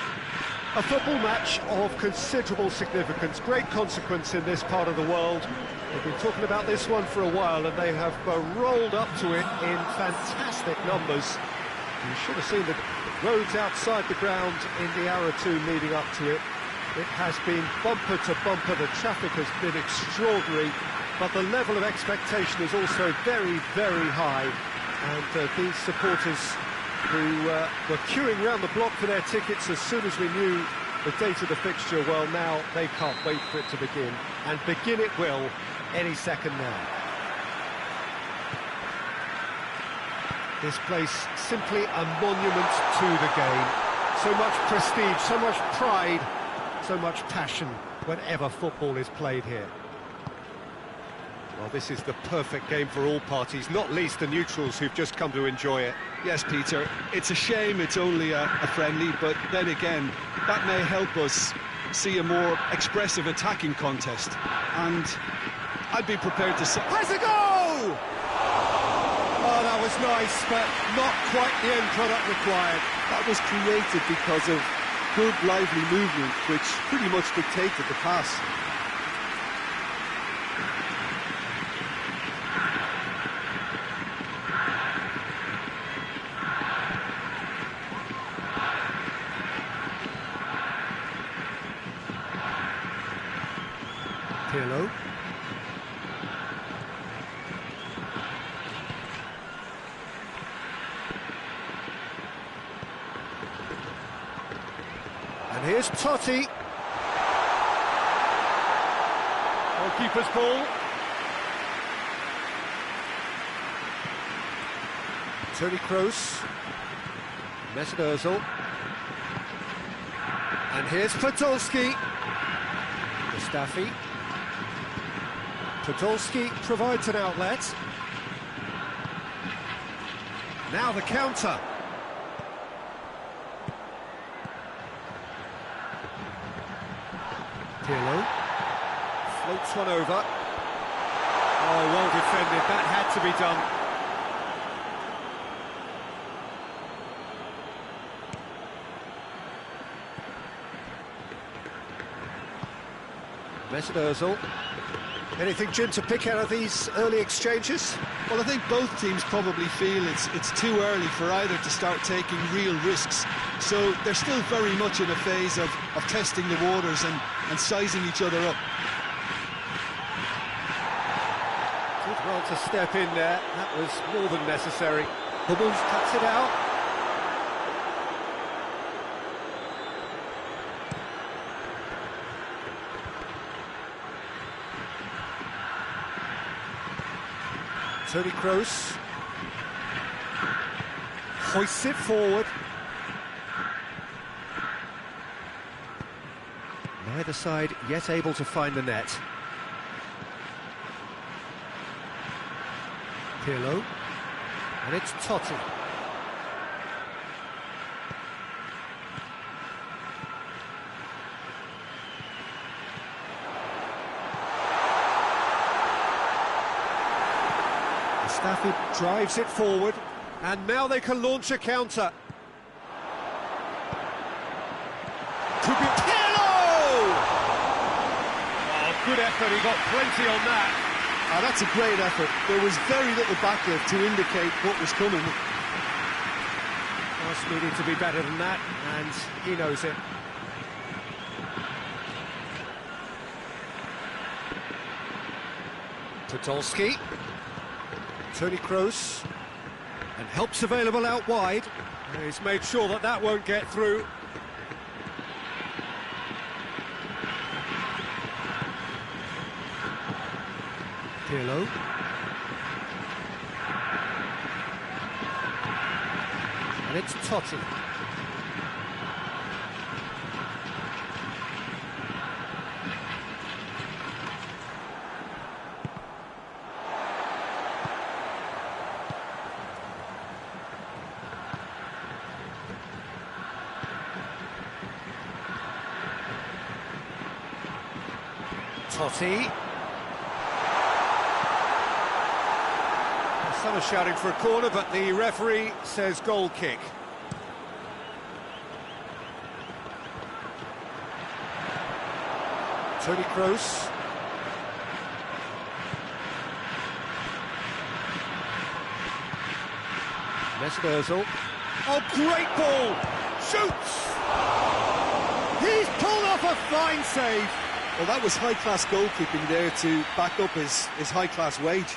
a football match of considerable significance, great consequence in this part of the world. We've been talking about this one for a while and they have rolled up to it in fantastic numbers. You should have seen the roads outside the ground in the hour or two leading up to it. It has been bumper to bumper, the traffic has been extraordinary, but the level of expectation is also very, very high. And these supporters who were queuing around the block for their tickets as soon as we knew the date of the fixture, well, now they can't wait for it to begin. And begin it will any second now. This place simply a monument to the game. So much prestige, so much pride, so much passion whenever football is played here. Well, this is the perfect game for all parties, not least the neutrals who've just come to enjoy it.
Yes, Peter, it's a shame it's only a friendly, but then again, that may help us see a more expressive attacking contest. And I'd be prepared to say...
Has a goal! Oh, that was nice, but not quite the end product required.
That was created because of good, lively movement, which pretty much dictated the pass.
Pirlo. And here's Totti. Goalkeeper's ball. Toni Kroos. Mesut Ozil. And here's Podolski. Mustafi. Podolski provides an outlet. Now the counter. Pirlo floats one over. Oh, well defended. That had to be done. Mesut Ozil. Anything, Jim, to pick out of these early exchanges?
Well, I think both teams probably feel it's too early for either to start taking real risks. So they're still very much in a phase of testing the waters and sizing each other up.
Did well to step in there. That was more than necessary. Hummels cuts it out. Toni Kroos hoists it forward. Neither side yet able to find the net. Pirlo, and it's Totti. Mustafi drives it forward, and now they can launch a counter. Could be Pirlo! Oh, good effort, he got plenty on that.
Oh, that's a great effort. There was very little backlift to indicate what was coming.
Us needed to be better than that, and he knows it. Podolski. Toni Kroos, and help's available out wide. He's made sure that that won't get through. Pirlo. And it's Totti. Totti. Some are shouting for a corner, but the referee says goal kick. Toni Kroos. Mesut Ozil. Oh, great ball! Shoots! He's pulled off a fine save.
Well, that was high-class goalkeeping there to back up his high-class wage.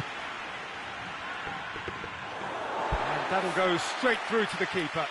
And that'll go straight through to the keeper.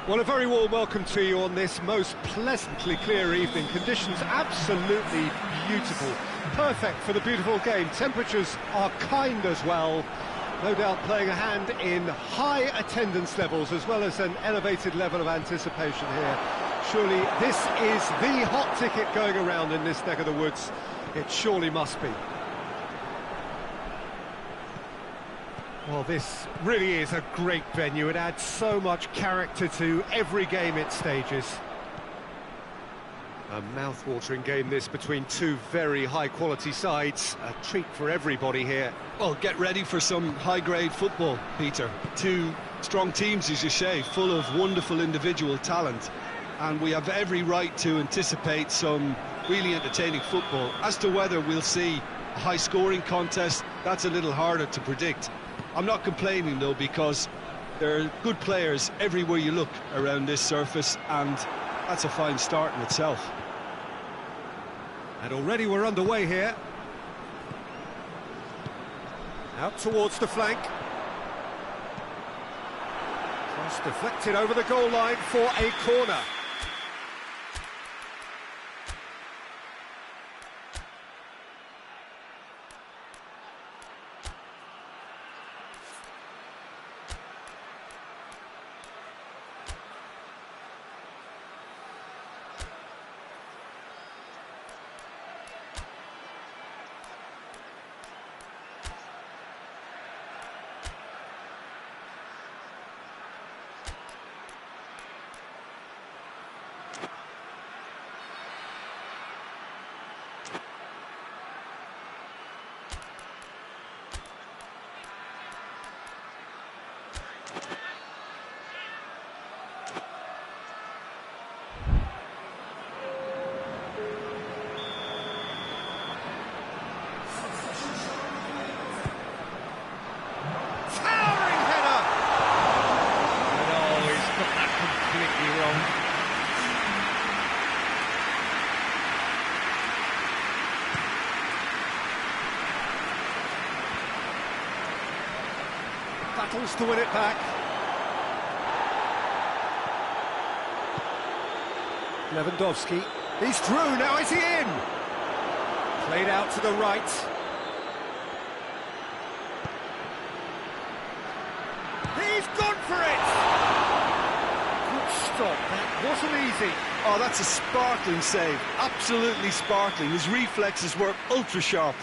Well, a very warm welcome to you on this most pleasantly clear evening. Conditions absolutely beautiful. Perfect for the beautiful game. Temperatures are kind as well. No doubt playing a hand in high attendance levels as well as an elevated level of anticipation here. Surely this is the hot ticket going around in this neck of the woods. It surely must be. Well, this really is a great venue. It adds so much character to every game it stages. A mouth-watering game this between two very high-quality sides. A treat for everybody here.
Well, get ready for some high-grade football, Peter. Two strong teams, as you say, full of wonderful individual talent. And we have every right to anticipate some really entertaining football. As to whether we'll see a high-scoring contest, that's a little harder to predict. I'm not complaining, though, because there are good players everywhere you look around this surface, and that's a fine start in itself.
And already we're underway here. Out towards the flank. Cross deflected over the goal line for a corner. Battles to win it back. Lewandowski. He's through, now is he in? Played out to the right. He's gone for it! Good stop, that wasn't easy.
Oh, that's a sparkling save. Absolutely sparkling. His reflexes were ultra sharp.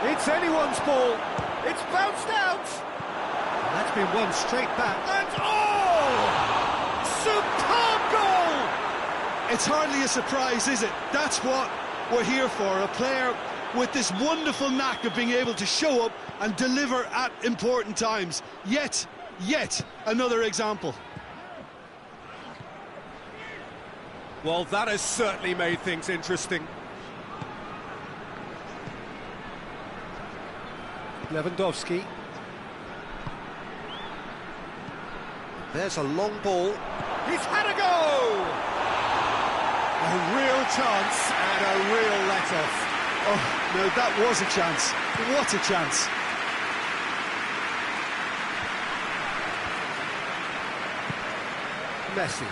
It's anyone's ball. It's bounced out. And that's been won straight back. And superb goal!
It's hardly a surprise, is it? That's what we're here for. A player with this wonderful knack of being able to show up and deliver at important times. Yet another example.
Well, that has certainly made things interesting. Lewandowski. There's a long ball. He's had a go! A real chance and a real let-off.
Oh, no, that was a chance. What a chance.
Messi.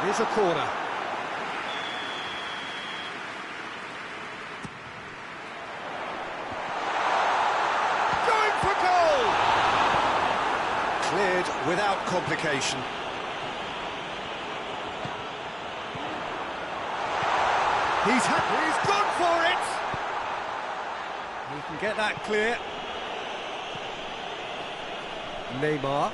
It is a corner. Going for goal! Cleared without complication. He's gone for it! He can get that clear. Neymar.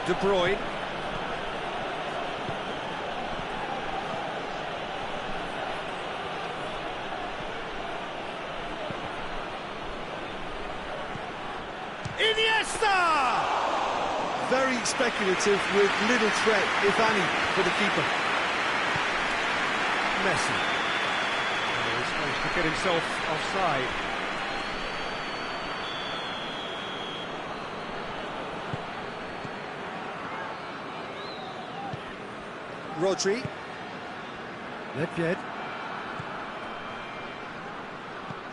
De Bruyne. Iniesta!
Very speculative with little threat, if any, for the keeper.
Messi. Oh, he's managed to get himself offside. Rodri. Nedved.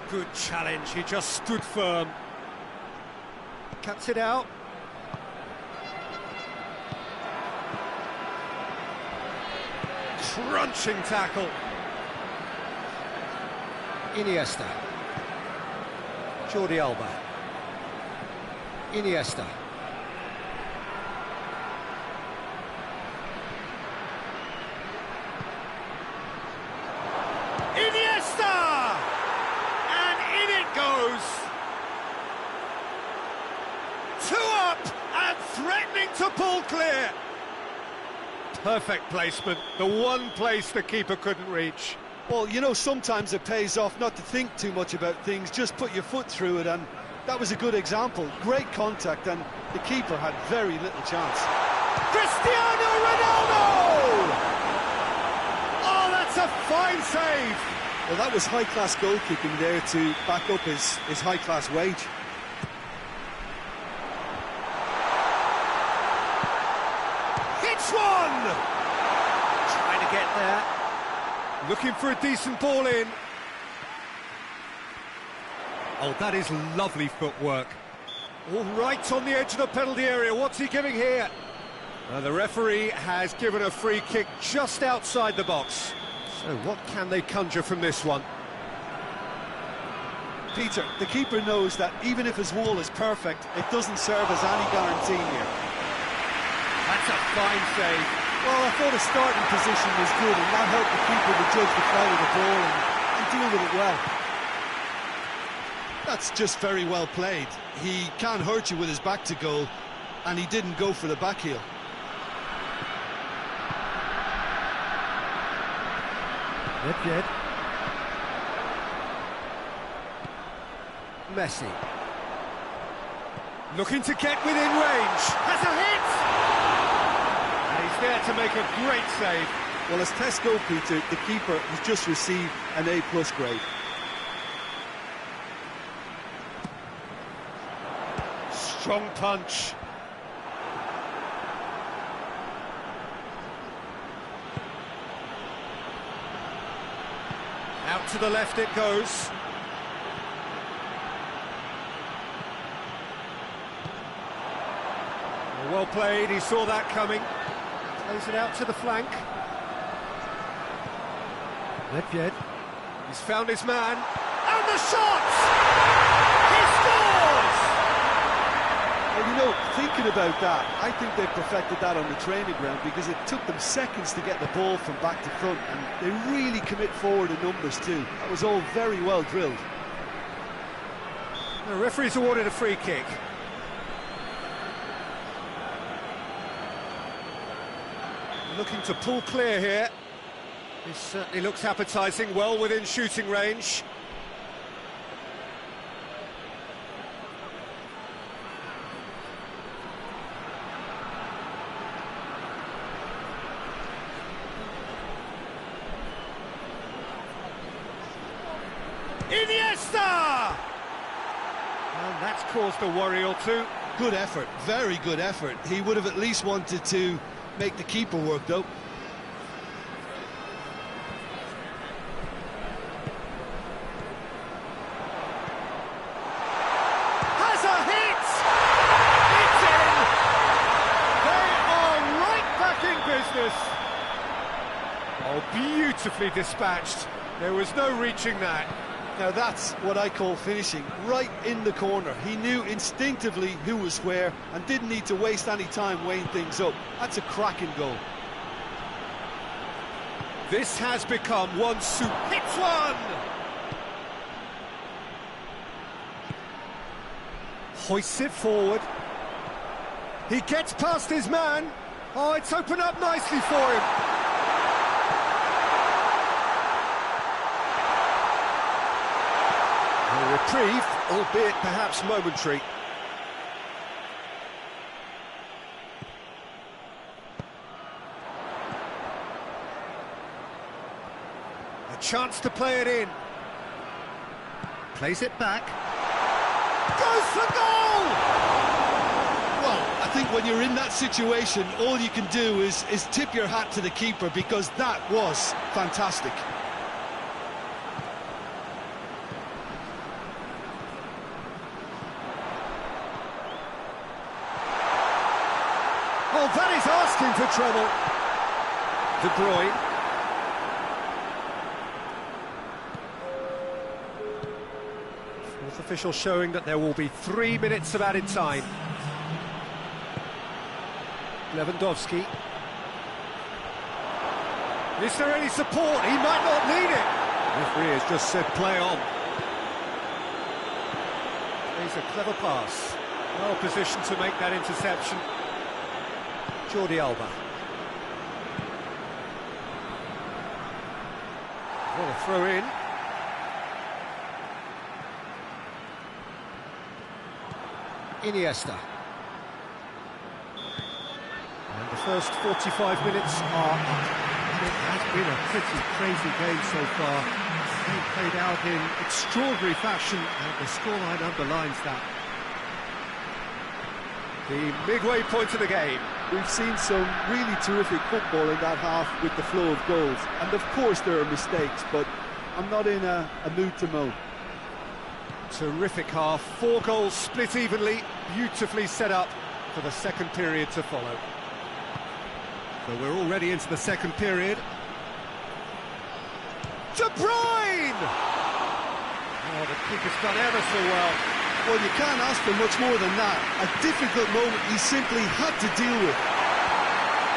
Good challenge, he just stood firm. Cuts it out. Crunching tackle. Iniesta. Jordi Alba. Iniesta. Iniesta! And in it goes. 2 up and threatening to pull clear. Perfect placement, the one place the keeper couldn't reach.
Well, you know, sometimes it pays off not to think too much about things, just put your foot through it, and that was a good example. Great contact, and the keeper had very little chance.
Cristiano Ronaldo! Oh, that's a fine save!
Well, that was high-class goalkeeping there to back up his high-class wage.
Hits one! Trying to get there. Looking for a decent ball in. Oh, that is lovely footwork. All right on the edge of the penalty area. What's he giving here? The referee has given a free kick just outside the box. So what can they conjure from this one?
Peter, the keeper knows that even if his wall is perfect, it doesn't serve as any guarantee here.
That's a fine save.
Well, I thought his starting position was good, and that helped the keeper to judge the flight of the ball and deal with it well. That's just very well played. He can hurt you with his back to goal, and he didn't go for the back heel.
Nedved. Messi. Looking to get within range. Has a hit! And he's there to make a great save.
Well, as tests go, Peter, the keeper has just received an A+ grade.
strong punch. Out to the left it goes. Well played, he saw that coming. Plays it out to the flank. Nedved. He's found his man. And the shot! He scores!
Well, you know, thinking about that, I think they perfected that on the training ground because it took them seconds to get the ball from back to front, and they really commit forward in numbers too. That was all very well drilled.
The referee's awarded a free kick. Looking to pull clear here. This certainly looks appetising, well within shooting range. Iniesta! And that's caused a worry or two.
Good effort, very good effort. He would have at least wanted to make the keeper work, though.
Has a hit! It's in! They are right back in business. Oh, beautifully dispatched. There was no reaching that.
Now that's what I call finishing, right in the corner. He knew instinctively who was where and didn't need to waste any time weighing things up. That's a cracking goal.
This has become one hits one! Hoists it forward. He gets past his man. Oh, it's opened up nicely for him. A reprieve, albeit perhaps momentary. A chance to play it in. Plays it back. Goes for goal!
Well, I think when you're in that situation, all you can do is tip your hat to the keeper because that was fantastic.
Oh, that is asking for trouble. De Bruyne. Fourth official showing that there will be 3 minutes of added time. Lewandowski. Is there any support? He might not need it. The referee has just said play on. He's a clever pass. Well positioned to make that interception. Jordi Alba. What a throw in. Iniesta. And the first 45 minutes are up.
It has been a pretty crazy game so far. They played out in extraordinary fashion, and the scoreline underlines that.
The midway point of the game.
We've seen some really terrific football in that half with the flow of goals. And of course there are mistakes, but I'm not in a mood to moan.
Terrific half. 4 goals split evenly. Beautifully set up for the second period to follow. So we're already into the second period. De Bruyne! Oh, the keeper's done ever so well.
Well, you can't ask for much more than that. A difficult moment he simply had to deal with.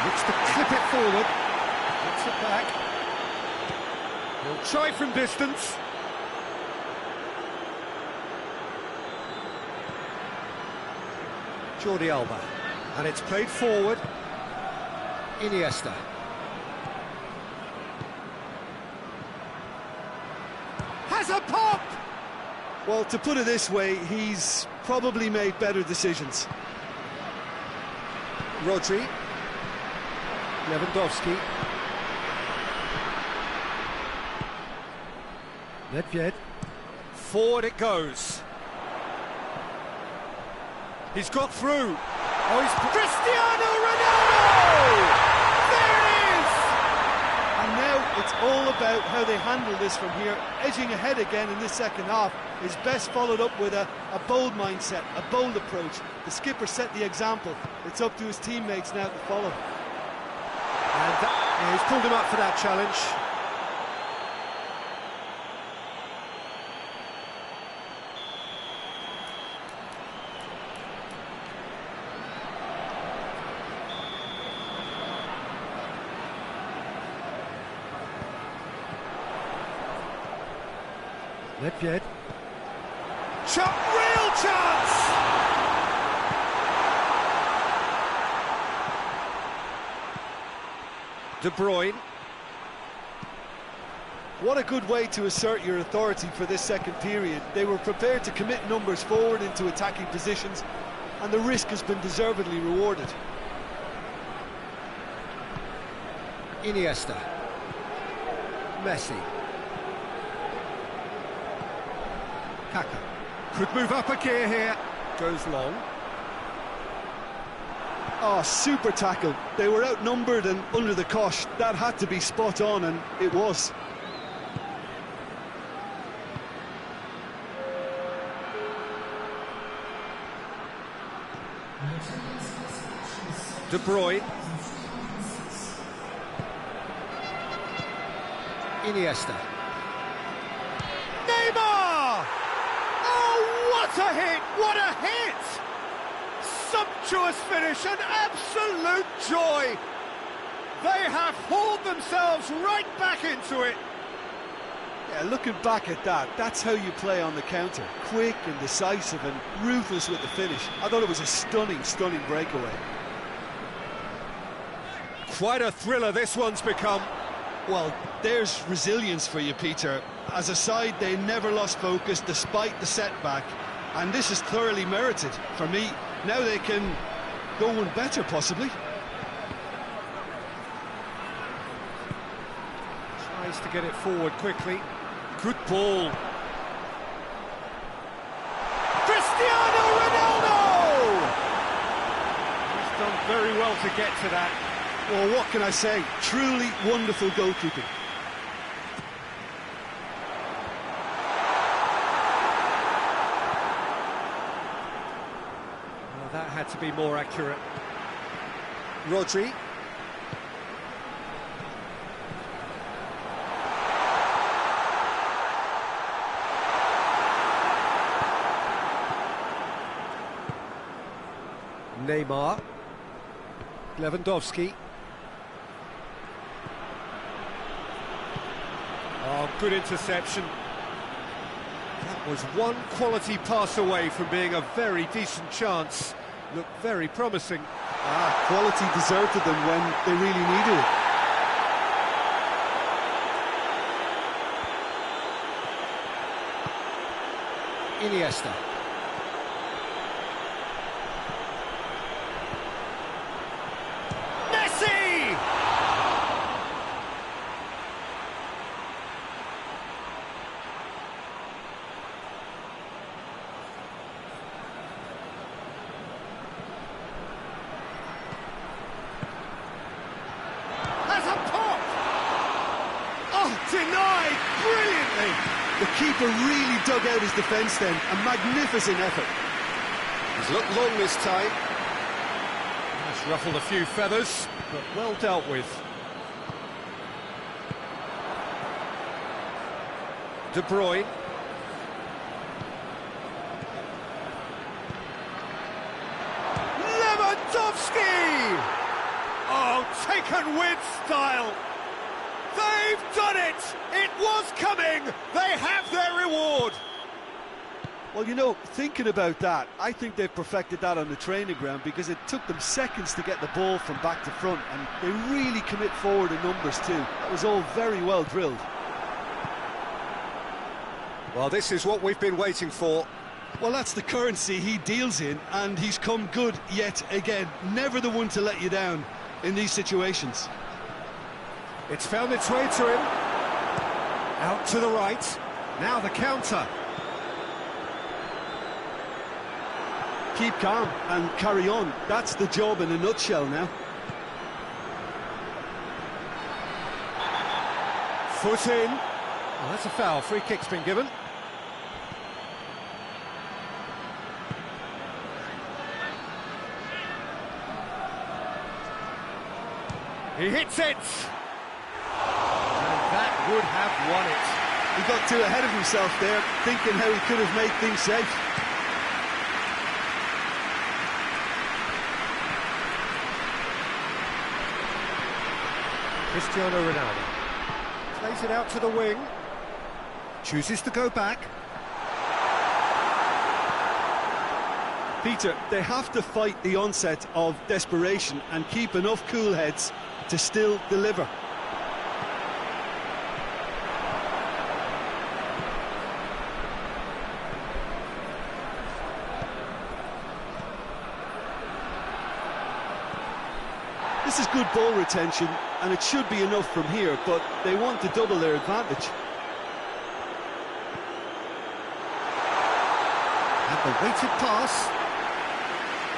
Looks to clip it forward. Puts it back. He'll try from distance. Jordi Alba. And it's played forward. Iniesta. Has a pop!
Well, to put it this way, he's probably made better decisions.
Rodri. Lewandowski. Nedved. Forward it goes. He's got through. Oh, he's Cristiano Ronaldo! There it is!
And now it's all about how they handle this from here. Edging ahead again in this second half is best followed up with a bold mindset, a bold approach. The skipper set the example. It's up to his teammates now to follow.
And he's pulled him up for that challenge.
Ledjed.
Shot, real chance! De Bruyne.
What a good way to assert your authority for this second period. They were prepared to commit numbers forward into attacking positions, and the risk has been deservedly rewarded.
Iniesta. Messi. Kaka.
Could move up a gear here. Goes long.
Oh, super tackle. They were outnumbered and under the cosh. That had to be spot on, and it was.
De Bruyne.
Iniesta.
Neymar! Oh, what a hit! What a hit! Sumptuous finish, an absolute joy! They have hauled themselves right back into it.
Yeah, looking back at that, that's how you play on the counter. Quick and decisive and ruthless with the finish. I thought it was a stunning, stunning breakaway.
Quite a thriller this one's become.
Well, there's resilience for you, Peter. As a side, they never lost focus despite the setback, and this is thoroughly merited for me. Now they can go one better, possibly.
Tries to get it forward quickly. Good ball. Cristiano Ronaldo! He's done very well to get to that.
Well, what can I say? Truly wonderful goalkeeping.
Well, that had to be more accurate. Rodri. Neymar. Lewandowski. Oh, good interception. That was one quality pass away from being a very decent chance. Looked very promising.
Quality deserted them when they really needed it.
Iniesta.
Messi! Has a pop! Oh, denied brilliantly!
The keeper really dug out his defence then. A magnificent effort.
He's looked long this time. He's ruffled a few feathers, but well dealt with. De Bruyne. Lewandowski! Oh, taken with style. They've done it! It was coming! They have their reward!
Well, you know, thinking about that, I think they've perfected that on the training ground because it took them seconds to get the ball from back to front, and they really commit forward in numbers too. That was all very well drilled.
Well, this is what we've been waiting for.
Well, that's the currency he deals in, and he's come good yet again. Never the one to let you down in these situations.
It's found its way to him. Out to the right. Now the counter.
keep calm and carry on. That's the job in a nutshell now.
Foot in. Oh, that's a foul. Free kick's been given. He hits it! And that would have won it.
He got too ahead of himself there, thinking how he could have made things safe.
Cristiano Ronaldo plays it out to the wing, chooses to go back.
Peter, they have to fight the onset of desperation and keep enough cool heads to still deliver. This is good ball retention, and it should be enough from here, but they want to double their advantage.
And the weighted pass.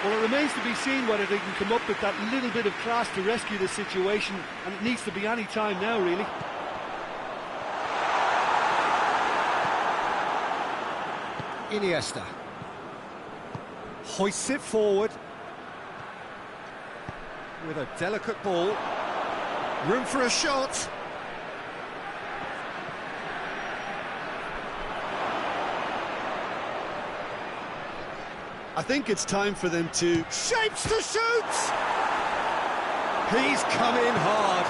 Well, it remains to be seen whether they can come up with that little bit of class to rescue the situation, and it needs to be any time now, really.
Iniesta hoists it forward with a delicate ball. Room for a shot.
I think it's time for them to...
Shapes to shoot! He's come in hard.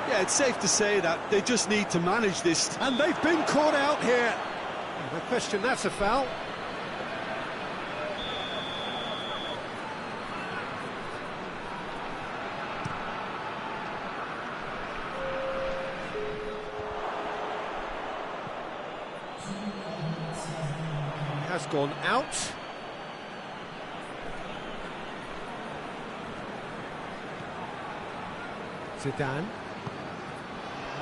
Yeah, it's safe to say that they just need to manage this.
And they've been caught out here. No question, that's a foul. Has gone out. Zidane.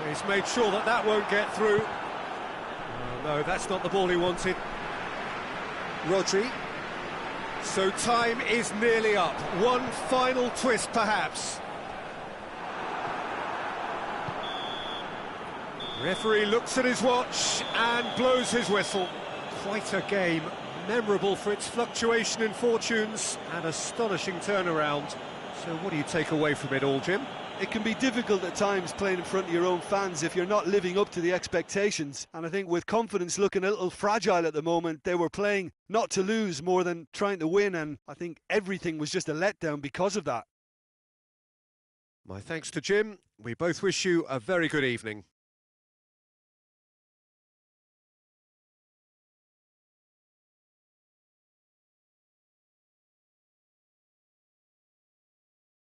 He's made sure that that won't get through. Oh, no, that's not the ball he wanted. Rodri. So time is nearly up. One final twist, perhaps. Referee looks at his watch and blows his whistle. Quite a game, memorable for its fluctuation in fortunes and astonishing turnaround. So what do you take away from it all, Jim?
It can be difficult at times playing in front of your own fans if you're not living up to the expectations. And I think with confidence looking a little fragile at the moment, they were playing not to lose more than trying to win, and I think everything was just a letdown because of that.
My thanks to Jim. We both wish you a very good evening.